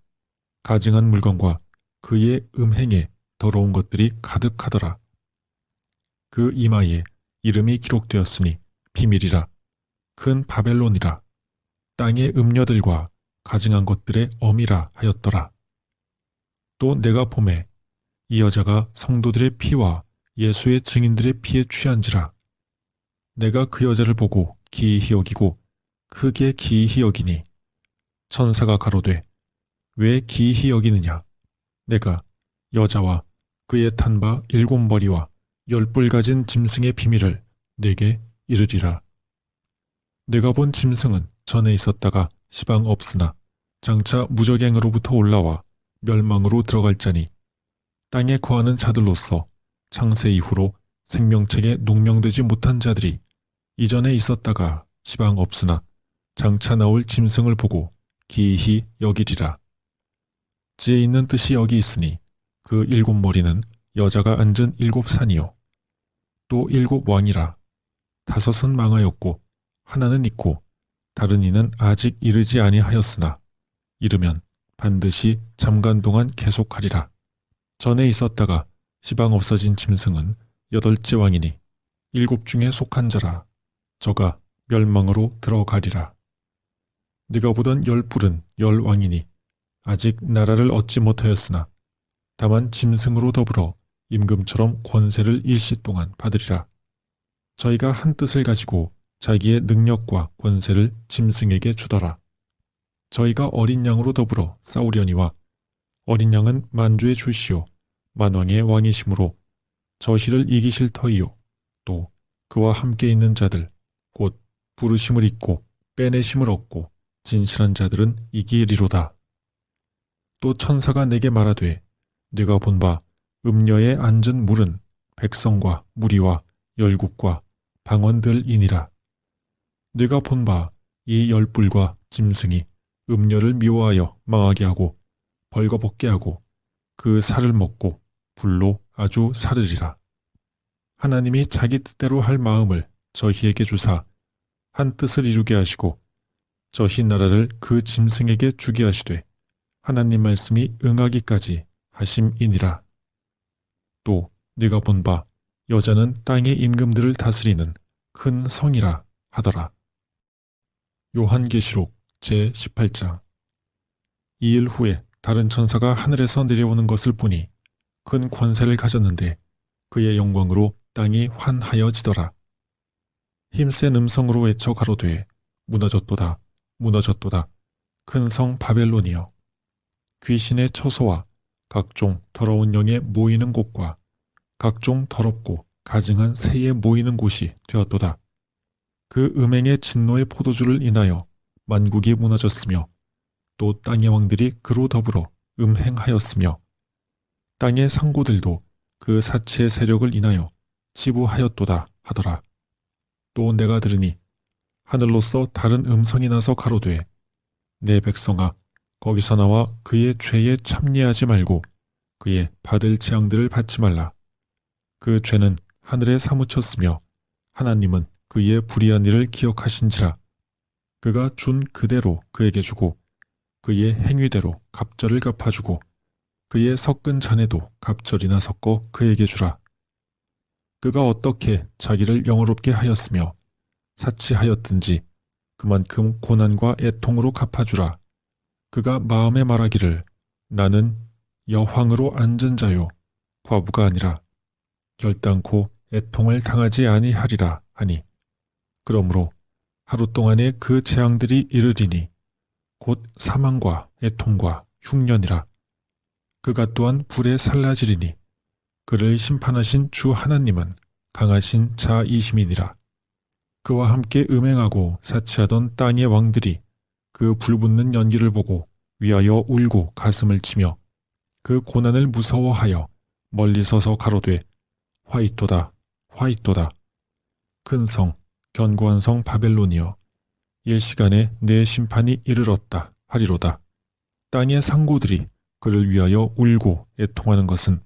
가증한 물건과 그의 음행에 더러운 것들이 가득하더라. 그 이마에 이름이 기록되었으니 비밀이라. 큰 바벨론이라. 땅의 음녀들과 가증한 것들의 어미라 하였더라. 또 내가 보매 이 여자가 성도들의 피와 예수의 증인들의 피에 취한지라. 내가 그 여자를 보고 기이히 여기고 크게 기이히 여기니 천사가 가로되 왜 기이히 여기느냐. 내가 여자와 그의 탄 바 7머리와 10뿔 가진 짐승의 비밀을 내게 이르리라. 내가 본 짐승은 전에 있었다가 시방 없으나 장차 무적행으로부터 올라와 멸망으로 들어갈 자니 땅에 거하는 자들로서 창세 이후로 생명책에 농명되지 못한 자들이 이전에 있었다가 시방 없으나 장차 나올 짐승을 보고 기이히 여기리라. 지혜 있는 뜻이 여기 있으니 그 7머리는 여자가 앉은 7산이요 또 7왕이라. 5은 망하였고 하나는 있고 다른 이는 아직 이르지 아니하였으나 이르면 반드시 잠깐 동안 계속하리라. 전에 있었다가 시방 없어진 짐승은 8째 왕이니 7 중에 속한 자라. 저가 멸망으로 들어가리라. 네가 보던 10뿔은 10왕이니 아직 나라를 얻지 못하였으나 다만 짐승으로 더불어 임금처럼 권세를 일시 동안 받으리라. 저희가 한 뜻을 가지고 자기의 능력과 권세를 짐승에게 주더라. 저희가 어린 양으로 더불어 싸우려니와 어린 양은 만주의 주시오 만왕의 왕이시므로 저희를 이기실 터이요 또 그와 함께 있는 자들 곧 부르심을 잊고 빼내심을 얻고 진실한 자들은 이기리로다. 또 천사가 내게 말하되 네가 본 바 음녀에 앉은 물은 백성과 무리와 열국과 방언들이니라. 네가 본 바 이 10뿔과 짐승이 음녀를 미워하여 망하게 하고 벌거벗게 하고 그 살을 먹고 불로 아주 사르리라. 하나님이 자기 뜻대로 할 마음을 저희에게 주사 한 뜻을 이루게 하시고 저희 나라를 그 짐승에게 주게 하시되 하나님 말씀이 응하기까지 하심이니라. 또 네가 본 바 여자는 땅의 임금들을 다스리는 큰 성이라 하더라. 요한계시록 제18장. 2일 후에 다른 천사가 하늘에서 내려오는 것을 보니 큰 권세를 가졌는데 그의 영광으로 땅이 환하여지더라. 힘센 음성으로 외쳐 가로되 무너졌도다 무너졌도다 큰 성 바벨론이여 귀신의 처소와 각종 더러운 영에 모이는 곳과 각종 더럽고 가증한 새에 모이는 곳이 되었도다. 그 음행의 진노의 포도주를 인하여 만국이 무너졌으며 또 땅의 왕들이 그로 더불어 음행하였으며 땅의 상고들도 그 사치의 세력을 인하여 지부하였도다 하더라. 또 내가 들으니 하늘로서 다른 음성이 나서 가로되 내 백성아 거기서 나와 그의 죄에 참여하지 말고 그의 받을 재앙들을 받지 말라. 그 죄는 하늘에 사무쳤으며 하나님은 그의 불의한 일을 기억하신지라. 그가 준 그대로 그에게 주고 그의 행위대로 갑절을 갚아주고 그의 섞은 잔에도 갑절이나 섞어 그에게 주라. 그가 어떻게 자기를 영어롭게 하였으며 사치하였든지 그만큼 고난과 애통으로 갚아주라. 그가 마음에 말하기를 나는 여황으로 앉은 자요 과부가 아니라 결단코 애통을 당하지 아니하리라 하니 그러므로 하루 동안에 그 재앙들이 이르리니 곧 사망과 애통과 흉년이라. 그가 또한 불에 살라지리니 그를 심판하신 주 하나님은 강하신 자이심이니라. 그와 함께 음행하고 사치하던 땅의 왕들이 그 불붙는 연기를 보고 위하여 울고 가슴을 치며 그 고난을 무서워하여 멀리 서서 가로되 화이토다 화이토다 큰 성 견고한 성 바벨론이여 일시간에 내 심판이 이르렀다 하리로다. 땅의 상고들이 그를 위하여 울고 애통하는 것은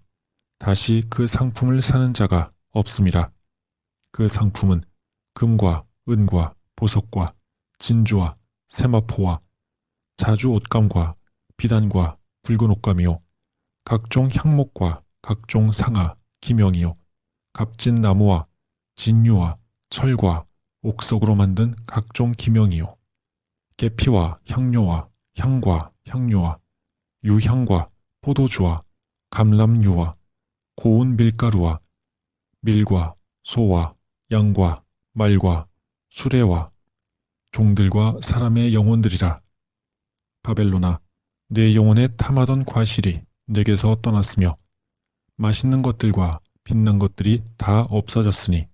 다시 그 상품을 사는 자가 없음이라. 그 상품은 금과 은과 보석과 진주와 세마포와 자주 옷감과 비단과 붉은 옷감이요 각종 향목과 각종 상아 기명이요 값진 나무와 진유와 철과 옥석으로 만든 각종 기명이요 계피와 향료와 향과 향료와 유향과 포도주와 감람유와 고운 밀가루와 밀과 소와 양과 말과 수레와 종들과 사람의 영혼들이라. 바벨론아 내 영혼에 탐하던 과실이 내게서 떠났으며 맛있는 것들과 빛난 것들이 다 없어졌으니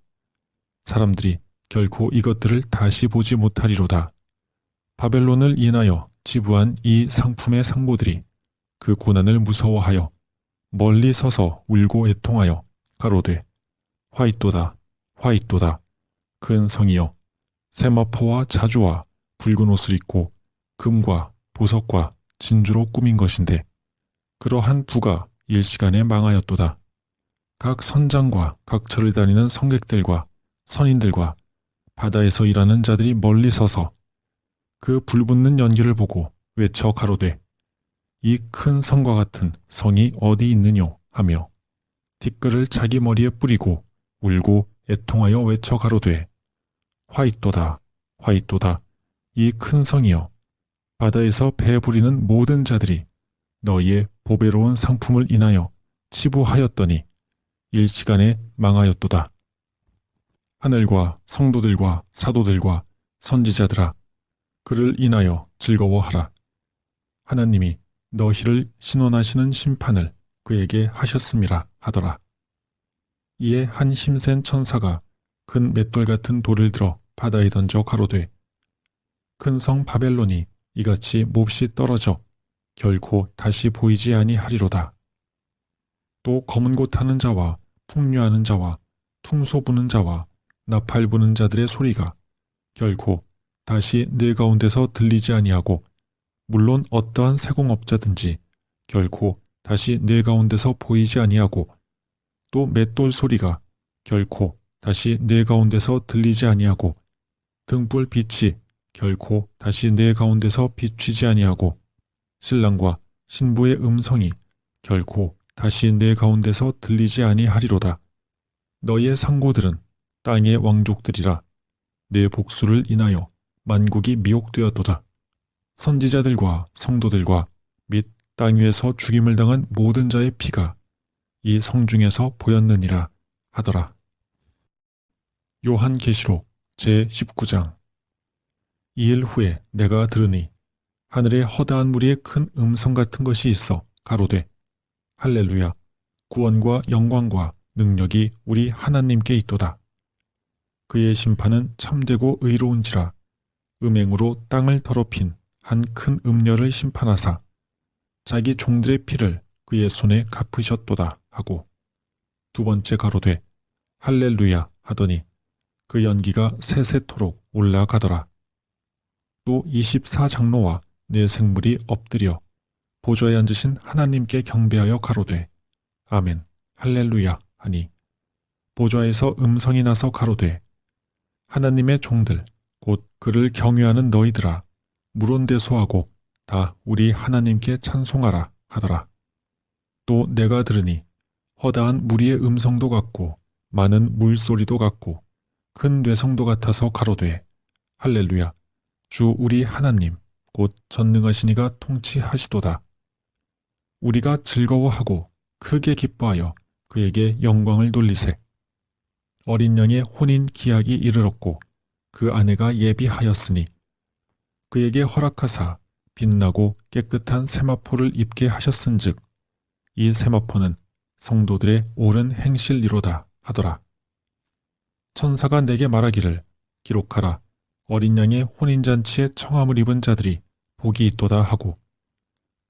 사람들이 결코 이것들을 다시 보지 못하리로다. 바벨론을 인하여 지부한 이 상품의 상고들이 그 고난을 무서워하여 멀리 서서 울고 애통하여 가로되 화이토다 화이토다 큰 성이여 세마포와 자주와 붉은 옷을 입고 금과 보석과 진주로 꾸민 것인데 그러한 부가 일시간에 망하였도다. 각 선장과 각처를 다니는 성객들과 선인들과 바다에서 일하는 자들이 멀리 서서 그 불붙는 연기를 보고 외쳐 가로되 이 큰 성과 같은 성이 어디 있느뇨 하며 티끌을 자기 머리에 뿌리고 울고 애통하여 외쳐 가로되 화이토다 화이토다 이 큰 성이여 바다에서 배 부리는 모든 자들이 너희의 보배로운 상품을 인하여 치부하였더니 일시간에 망하였도다. 하늘과 성도들과 사도들과 선지자들아 그를 인하여 즐거워하라. 하나님이 너희를 신원하시는 심판을 그에게 하셨음이라 하더라. 이에 한 힘센 천사가 큰 맷돌 같은 돌을 들어 바다에 던져 가로되 큰 성 바벨론이 이같이 몹시 떨어져 결코 다시 보이지 아니하리로다. 또 검은 곳 타는 자와 풍류하는 자와 퉁소 부는 자와 나팔 부는 자들의 소리가 결코 다시 내 가운데서 들리지 아니하고 물론 어떠한 세공업자든지 결코 다시 내 가운데서 보이지 아니하고 또 맷돌 소리가 결코 다시 내 가운데서 들리지 아니하고 등불 빛이 결코 다시 내 가운데서 비추지 아니하고 신랑과 신부의 음성이 결코 다시 내 가운데서 들리지 아니하리로다. 너희의 상고들은 땅의 왕족들이라. 내 복수를 인하여 만국이 미혹되었도다. 선지자들과 성도들과 및 땅 위에서 죽임을 당한 모든 자의 피가 이 성중에서 보였느니라 하더라. 요한계시록 제19장. 이 일 후에 내가 들으니 하늘에 허다한 무리의 큰 음성 같은 것이 있어 가로되 할렐루야, 구원과 영광과 능력이 우리 하나님께 있도다. 그의 심판은 참되고 의로운지라. 음행으로 땅을 더럽힌 한 큰 음녀를 심판하사 자기 종들의 피를 그의 손에 갚으셨도다 하고, 두 번째 가로되 할렐루야 하더니 그 연기가 세세토록 올라가더라. 또 24장로와 네 생물이 엎드려 보좌에 앉으신 하나님께 경배하여 가로되 아멘 할렐루야 하니, 보좌에서 음성이 나서 가로되 하나님의 종들 곧 그를 경외하는 너희들아, 물온대소하고 다 우리 하나님께 찬송하라 하더라. 또 내가 들으니 허다한 무리의 음성도 같고 많은 물소리도 같고 큰 뇌성도 같아서 가로되 할렐루야, 주 우리 하나님 곧 전능하신 이가 통치하시도다. 우리가 즐거워하고 크게 기뻐하여 그에게 영광을 돌리세. 어린 양의 혼인 기약이 이르렀고 그 아내가 예비하였으니 그에게 허락하사 빛나고 깨끗한 세마포를 입게 하셨은즉 이 세마포는 성도들의 옳은 행실이로다 하더라. 천사가 내게 말하기를 기록하라, 어린 양의 혼인잔치에 청함을 입은 자들이 복이 있도다 하고,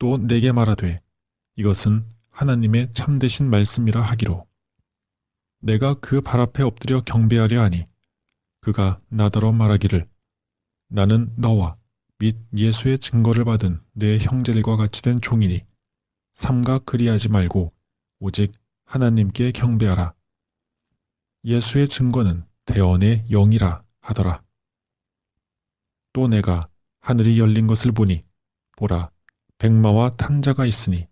또 내게 말하되 이것은 하나님의 참되신 말씀이라 하기로. 내가 그 발 앞에 엎드려 경배하려 하니 그가 나더러 말하기를 나는 너와 및 예수의 증거를 받은 내 형제들과 같이 된 종이니 삼가 그리하지 말고 오직 하나님께 경배하라. 예수의 증거는 대언의 영이라 하더라. 또 내가 하늘이 열린 것을 보니 보라, 백마와 탄자가 있으니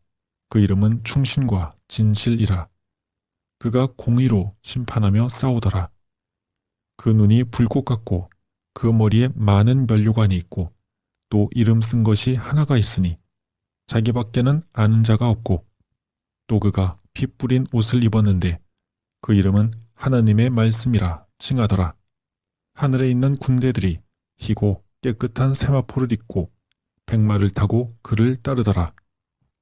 그 이름은 충신과 진실이라. 그가 공의로 심판하며 싸우더라. 그 눈이 불꽃 같고 그 머리에 많은 면류관이 있고 또 이름 쓴 것이 하나가 있으니 자기밖에는 아는 자가 없고, 또 그가 피 뿌린 옷을 입었는데 그 이름은 하나님의 말씀이라 칭하더라. 하늘에 있는 군대들이 희고 깨끗한 세마포를 입고 백마를 타고 그를 따르더라.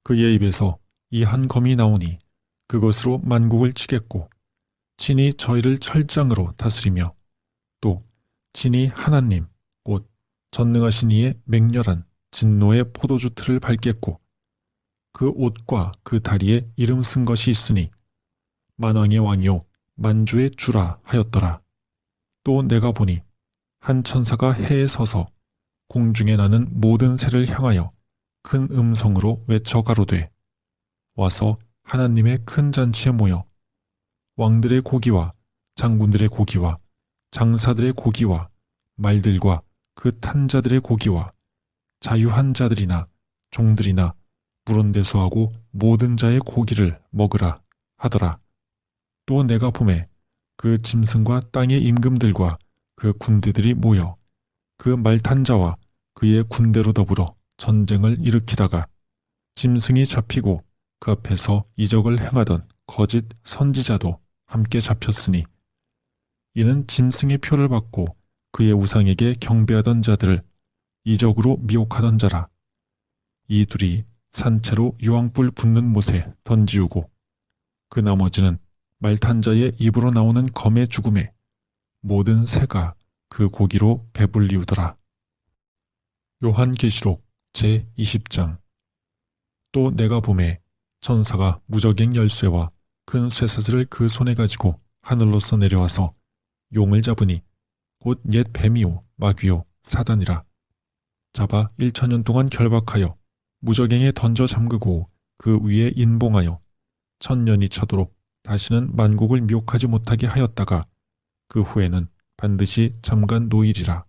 그의 입에서 이 한 검이 나오니 그것으로 만국을 치겠고 친히 저희를 철장으로 다스리며 또 친히 하나님 곧 전능하신 이의 맹렬한 진노의 포도주 틀을 밟겠고, 그 옷과 그 다리에 이름 쓴 것이 있으니 만왕의 왕이요 만주의 주라 하였더라. 또 내가 보니 한 천사가 해에 서서 공중에 나는 모든 새를 향하여 큰 음성으로 외쳐 가로되 와서 하나님의 큰 잔치에 모여 왕들의 고기와 장군들의 고기와 장사들의 고기와 말들과 그 탄 자들의 고기와 자유한 자들이나 종들이나 물온대소하고 모든 자의 고기를 먹으라 하더라. 또 내가 보매 그 짐승과 땅의 임금들과 그 군대들이 모여 그 말탄 자와 그의 군대로 더불어 전쟁을 일으키다가 짐승이 잡히고 그 앞에서 이적을 행하던 거짓 선지자도 함께 잡혔으니 이는 짐승의 표를 받고 그의 우상에게 경배하던 자들을 이적으로 미혹하던 자라. 이 둘이 산채로 유황불 붙는 못에 던지우고 그 나머지는 말탄 자의 입으로 나오는 검의 죽음에 모든 새가 그 고기로 배불리우더라. 요한계시록 제20장. 또 내가 보매 천사가 무저갱 열쇠와 큰 쇠사슬을 그 손에 가지고 하늘로서 내려와서 용을 잡으니 곧 옛 뱀이요 마귀요 사단이라. 잡아 1000년 동안 결박하여 무저갱에 던져 잠그고 그 위에 인봉하여 1000년이 차도록 다시는 만국을 미혹하지 못하게 하였다가 그 후에는 반드시 잠깐 노일이라.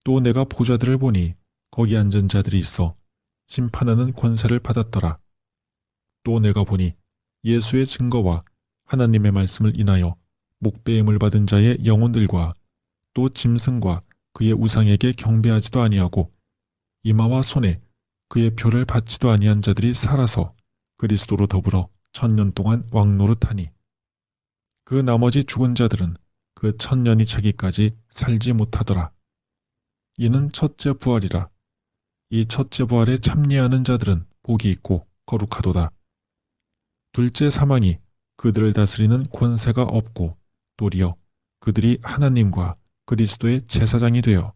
또 내가 보좌들을 보니 거기 앉은 자들이 있어 심판하는 권세를 받았더라. 또 내가 보니 예수의 증거와 하나님의 말씀을 인하여 목배임을 받은 자의 영혼들과 또 짐승과 그의 우상에게 경배하지도 아니하고 이마와 손에 그의 표를 받지도 아니한 자들이 살아서 그리스도로 더불어 1000년 동안 왕노릇하니 그 나머지 죽은 자들은 그 천년이 차기까지 살지 못하더라. 이는 첫째 부활이라. 이 첫째 부활에 참여하는 자들은 복이 있고 거룩하도다. 둘째 사망이 그들을 다스리는 권세가 없고 도리어 그들이 하나님과 그리스도의 제사장이 되어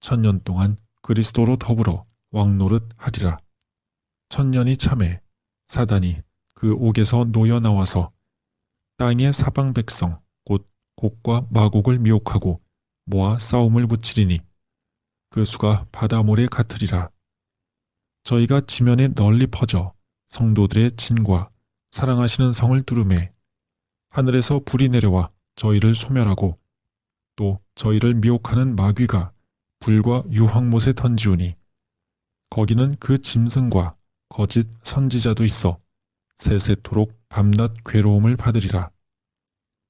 천년 동안 그리스도로 더불어 왕노릇 하리라. 천년이 참에 사단이 그 옥에서 놓여 나와서 땅의 사방 백성 곧 곡과 마곡을 미혹하고 모아 싸움을 붙이리니 그 수가 바다 모래 같으리라. 저희가 지면에 널리 퍼져 성도들의 진과 사랑하시는 성을 뚫음에 하늘에서 불이 내려와 저희를 소멸하고 또 저희를 미혹하는 마귀가 불과 유황못에 던지우니 거기는 그 짐승과 거짓 선지자도 있어 세세토록 밤낮 괴로움을 받으리라.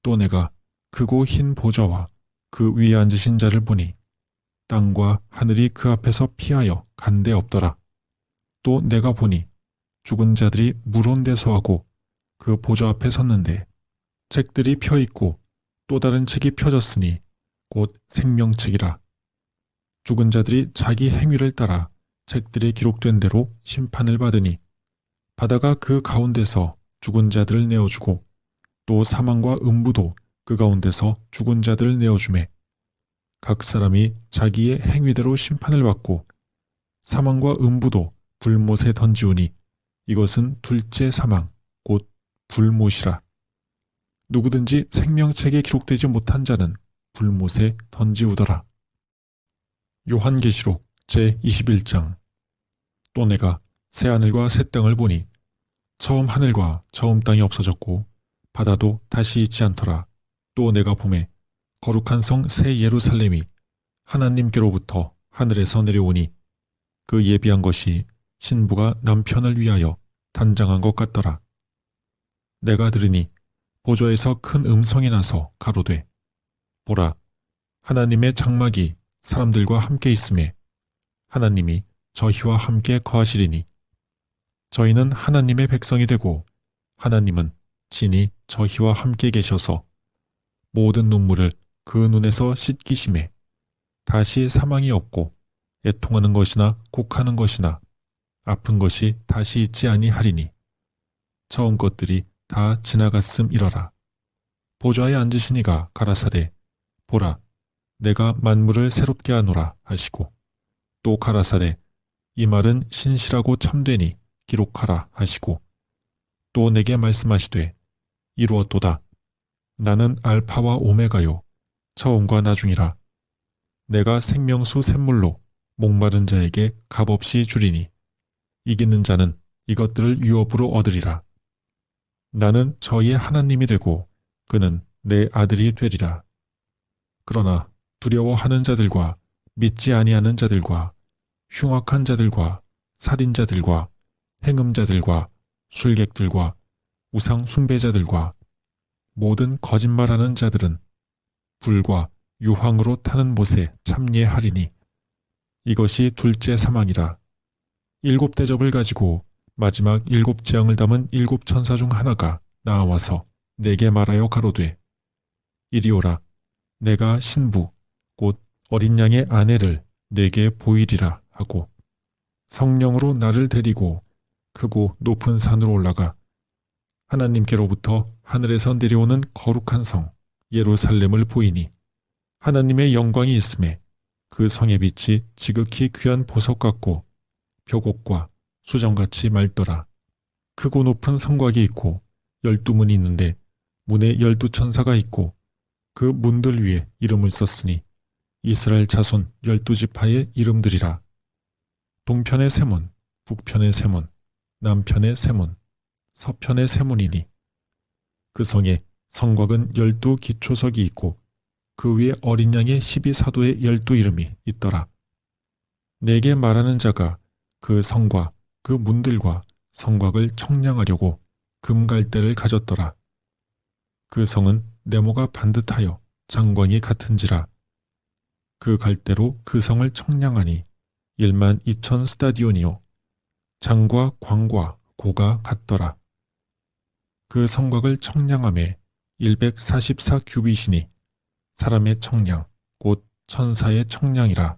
또 내가 크고 흰 보좌와 그 위에 앉으신 자를 보니 땅과 하늘이 그 앞에서 피하여 간데 없더라. 또 내가 보니 죽은 자들이 물온대소하고 그 보좌 앞에 섰는데 책들이 펴있고 또 다른 책이 펴졌으니 곧 생명책이라. 죽은 자들이 자기 행위를 따라 책들에 기록된 대로 심판을 받으니 바다가 그 가운데서 죽은 자들을 내어주고 또 사망과 음부도 그 가운데서 죽은 자들을 내어주매 각 사람이 자기의 행위대로 심판을 받고 사망과 음부도 불못에 던지우니 이것은 둘째 사망 곧 불못이라. 누구든지 생명책에 기록되지 못한 자는 불못에 던지우더라. 요한계시록 제21장. 또 내가 새하늘과 새 땅을 보니 처음 하늘과 처음 땅이 없어졌고 바다도 다시 있지 않더라. 또 내가 보매 거룩한 성 새 예루살렘이 하나님께로부터 하늘에서 내려오니 그 예비한 것이 신부가 남편을 위하여 단장한 것 같더라. 내가 들으니 보좌에서 큰 음성이 나서 가로되 보라, 하나님의 장막이 사람들과 함께 있음에 하나님이 저희와 함께 거하시리니 저희는 하나님의 백성이 되고 하나님은 진히 저희와 함께 계셔서 모든 눈물을 그 눈에서 씻기심에 다시 사망이 없고 애통하는 것이나 곡하는 것이나 아픈 것이 다시 있지 아니하리니 처음 것들이 다 지나갔음이러라. 보좌에 앉으신 이가 가라사대 보라, 내가 만물을 새롭게 하노라 하시고 또 가라사대 이 말은 신실하고 참되니 기록하라 하시고 또 내게 말씀하시되 이루었도다. 나는 알파와 오메가요 처음과 나중이라. 내가 생명수 샘물로 목마른 자에게 값없이 주리니 이기는 자는 이것들을 유업으로 얻으리라. 나는 저희의 하나님이 되고 그는 내 아들이 되리라. 그러나 두려워하는 자들과 믿지 아니하는 자들과 흉악한 자들과 살인자들과 행음자들과 술객들과 우상 숭배자들과 모든 거짓말하는 자들은 불과 유황으로 타는 못에 참예하리니 이것이 둘째 사망이라. 일곱 대접을 가지고 마지막 일곱 재앙을 담은 일곱 천사 중 하나가 나와서 내게 말하여 가로되 이리 오라. 내가 신부 곧 어린 양의 아내를 내게 보이리라 하고 성령으로 나를 데리고 크고 높은 산으로 올라가 하나님께로부터 하늘에서 내려오는 거룩한 성 예루살렘을 보이니 하나님의 영광이 있음에 그 성의 빛이 지극히 귀한 보석 같고 벽옥과 수정같이 맑더라. 크고 높은 성곽이 있고 12문이 있는데 문에 12천사가 있고 그 문들 위에 이름을 썼으니 이스라엘 자손 12지파의 이름들이라. 동편의 세문, 북편의 세문, 남편의 세문, 서편의 세문이니 그 성에 성곽은 12기초석이 있고 그 위에 어린 양의 12사도의 12이름이 있더라. 내게 말하는 자가 그 성과 그 문들과 성곽을 청량하려고 금갈대를 가졌더라. 그 성은 네모가 반듯하여 장광이 같은지라. 그 갈대로 그 성을 청량하니 1만 2천 스타디온이요 장과 광과 고가 같더라. 그 성곽을 청량함에 144규빗이니 사람의 청량, 곧 천사의 청량이라.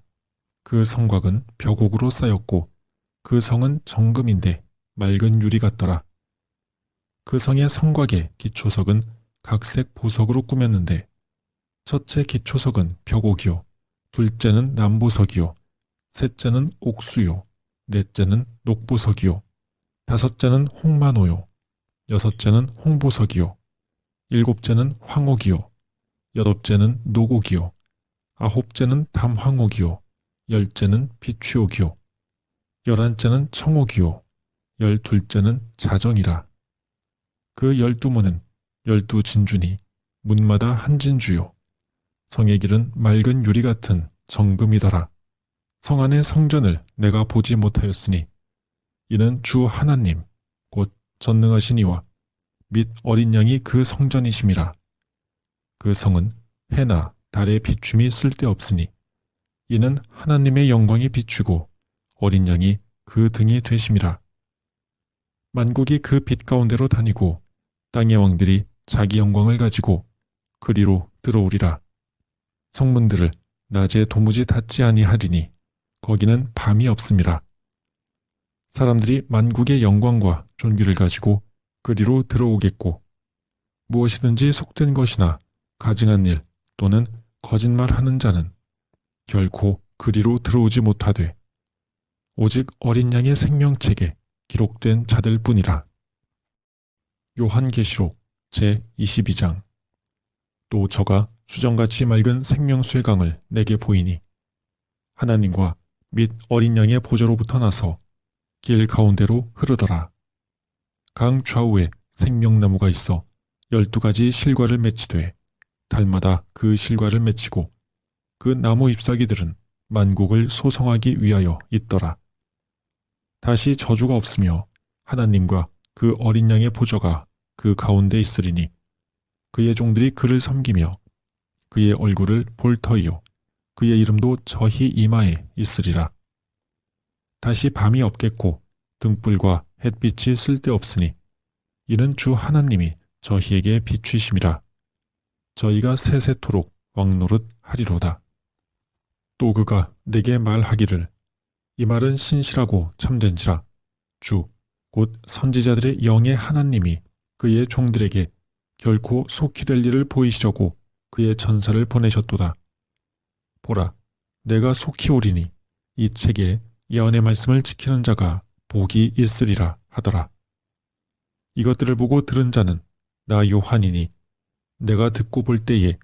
그 성곽은 벽옥으로 쌓였고 그 성은 정금인데 맑은 유리 같더라. 그 성의 성곽의 기초석은 각색 보석으로 꾸몄는데 첫째 기초석은 벽옥이요, 둘째는 남보석이요, 셋째는 옥수요, 넷째는 녹보석이요, 다섯째는 홍마노요, 여섯째는 홍보석이요, 일곱째는 황옥이요, 여덟째는 노곡이요, 아홉째는 담황옥이요, 열째는 비취옥이요, 열한째는 청옥이요, 열둘째는 자정이라. 그 12문은 12진주니 문마다 한 진주요, 성의 길은 맑은 유리 같은 정금이더라. 성 안의 성전을 내가 보지 못하였으니 이는 주 하나님 곧 전능하신 이와 및 어린 양이 그 성전이심이라. 그 성은 해나 달의 비춤이 쓸데없으니 이는 하나님의 영광이 비추고 어린 양이 그 등이 되심이라. 만국이 그 빛 가운데로 다니고 땅의 왕들이 자기 영광을 가지고 그리로 들어오리라. 성문들을 낮에 도무지 닫지 아니하리니 거기는 밤이 없음이라. 사람들이 만국의 영광과 존귀를 가지고 그리로 들어오겠고 무엇이든지 속된 것이나 가증한 일 또는 거짓말하는 자는 결코 그리로 들어오지 못하되 오직 어린 양의 생명책에 기록된 자들뿐이라. 요한계시록 제22장. 또 저가 수정같이 맑은 생명수의 강을 내게 보이니 하나님과 및 어린 양의 보좌로부터 나서 길 가운데로 흐르더라. 강 좌우에 생명나무가 있어 12가지 실과를 맺히되 달마다 그 실과를 맺히고 그 나무 잎사귀들은 만국을 소성하기 위하여 있더라. 다시 저주가 없으며 하나님과 그 어린 양의 보좌가 그 가운데 있으리니 그의 종들이 그를 섬기며 그의 얼굴을 볼 터이요 그의 이름도 저희 이마에 있으리라. 다시 밤이 없겠고 등불과 햇빛이 쓸데없으니 이는 주 하나님이 저희에게 비추심이라. 저희가 세세토록 왕노릇 하리로다. 또 그가 내게 말하기를 이 말은 신실하고 참된지라. 주 곧 선지자들의 영의 하나님이 그의 종들에게 결코 속히 될 일을 보이시려고 그의 천사를 보내셨도다. 보라, 내가 속히 오리니 이 책에 예언의 말씀을 지키는 자가 복이 있으리라 하더라. 이것들을 보고 들은 자는 나 요한이니 내가 듣고 볼 때에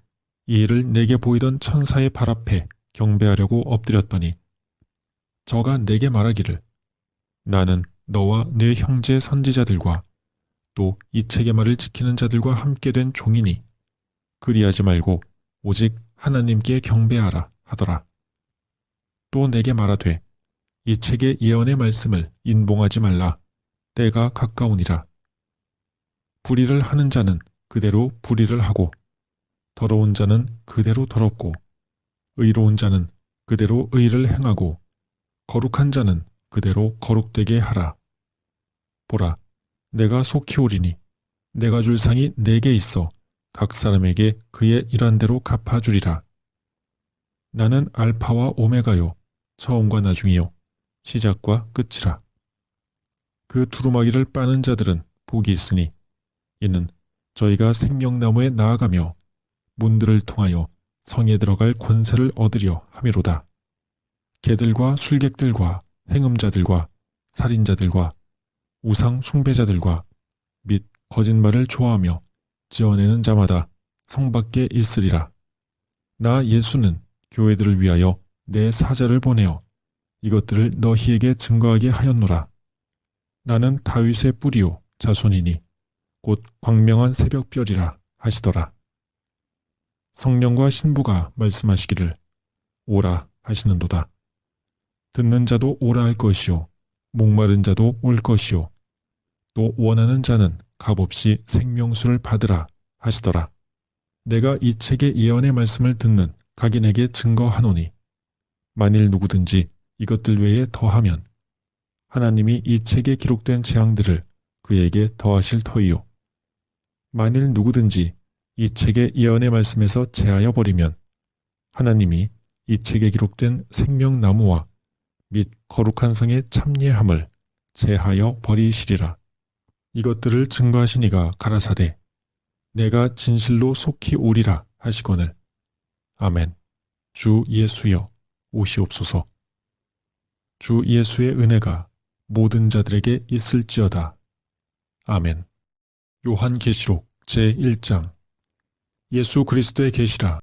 이 일을 내게 보이던 천사의 발 앞에 경배하려고 엎드렸더니 저가 내게 말하기를 나는 너와 네 형제 선지자들과 또 이 책의 말을 지키는 자들과 함께 된 종이니 그리하지 말고 오직 하나님께 경배하라 하더라. 또 내게 말하되 이 책의 예언의 말씀을 인봉하지 말라. 때가 가까우니라. 불의를 하는 자는 그대로 불의를 하고 더러운 자는 그대로 더럽고 의로운 자는 그대로 의를 행하고 거룩한 자는 그대로 거룩되게 하라. 보라, 내가 속히 오리니 내가 줄 상이 내게 있어 각 사람에게 그의 일한 대로 갚아주리라. 나는 알파와 오메가요 처음과 나중이요 시작과 끝이라. 그 두루마기를 빠는 자들은 복이 있으니 이는 저희가 생명나무에 나아가며 문들을 통하여 성에 들어갈 권세를 얻으려 함이로다. 개들과 술객들과 행음자들과 살인자들과 우상 숭배자들과 및 거짓말을 좋아하며 지어내는 자마다 성 밖에 있으리라. 나 예수는 교회들을 위하여 내 사자를 보내어 이것들을 너희에게 증거하게 하였노라. 나는 다윗의 뿌리요 자손이니 곧 광명한 새벽별이라 하시더라. 성령과 신부가 말씀하시기를 오라 하시는도다. 듣는 자도 오라 할 것이요 목마른 자도 올 것이요 또 원하는 자는 값없이 생명수를 받으라 하시더라. 내가 이 책의 예언의 말씀을 듣는 각인에게 증거하노니 만일 누구든지 이것들 외에 더하면 하나님이 이 책에 기록된 재앙들을 그에게 더하실 터이요 만일 누구든지 이 책의 예언의 말씀에서 제하여 버리면 하나님이 이 책에 기록된 생명나무와 및 거룩한 성의 참예함을 제하여 버리시리라. 이것들을 증거하시니가 가라사대 내가 진실로 속히 오리라 하시거늘. 아멘. 주 예수여 오시옵소서. 주 예수의 은혜가 모든 자들에게 있을지어다. 아멘. 요한계시록 제1장. 예수 그리스도의 계시라.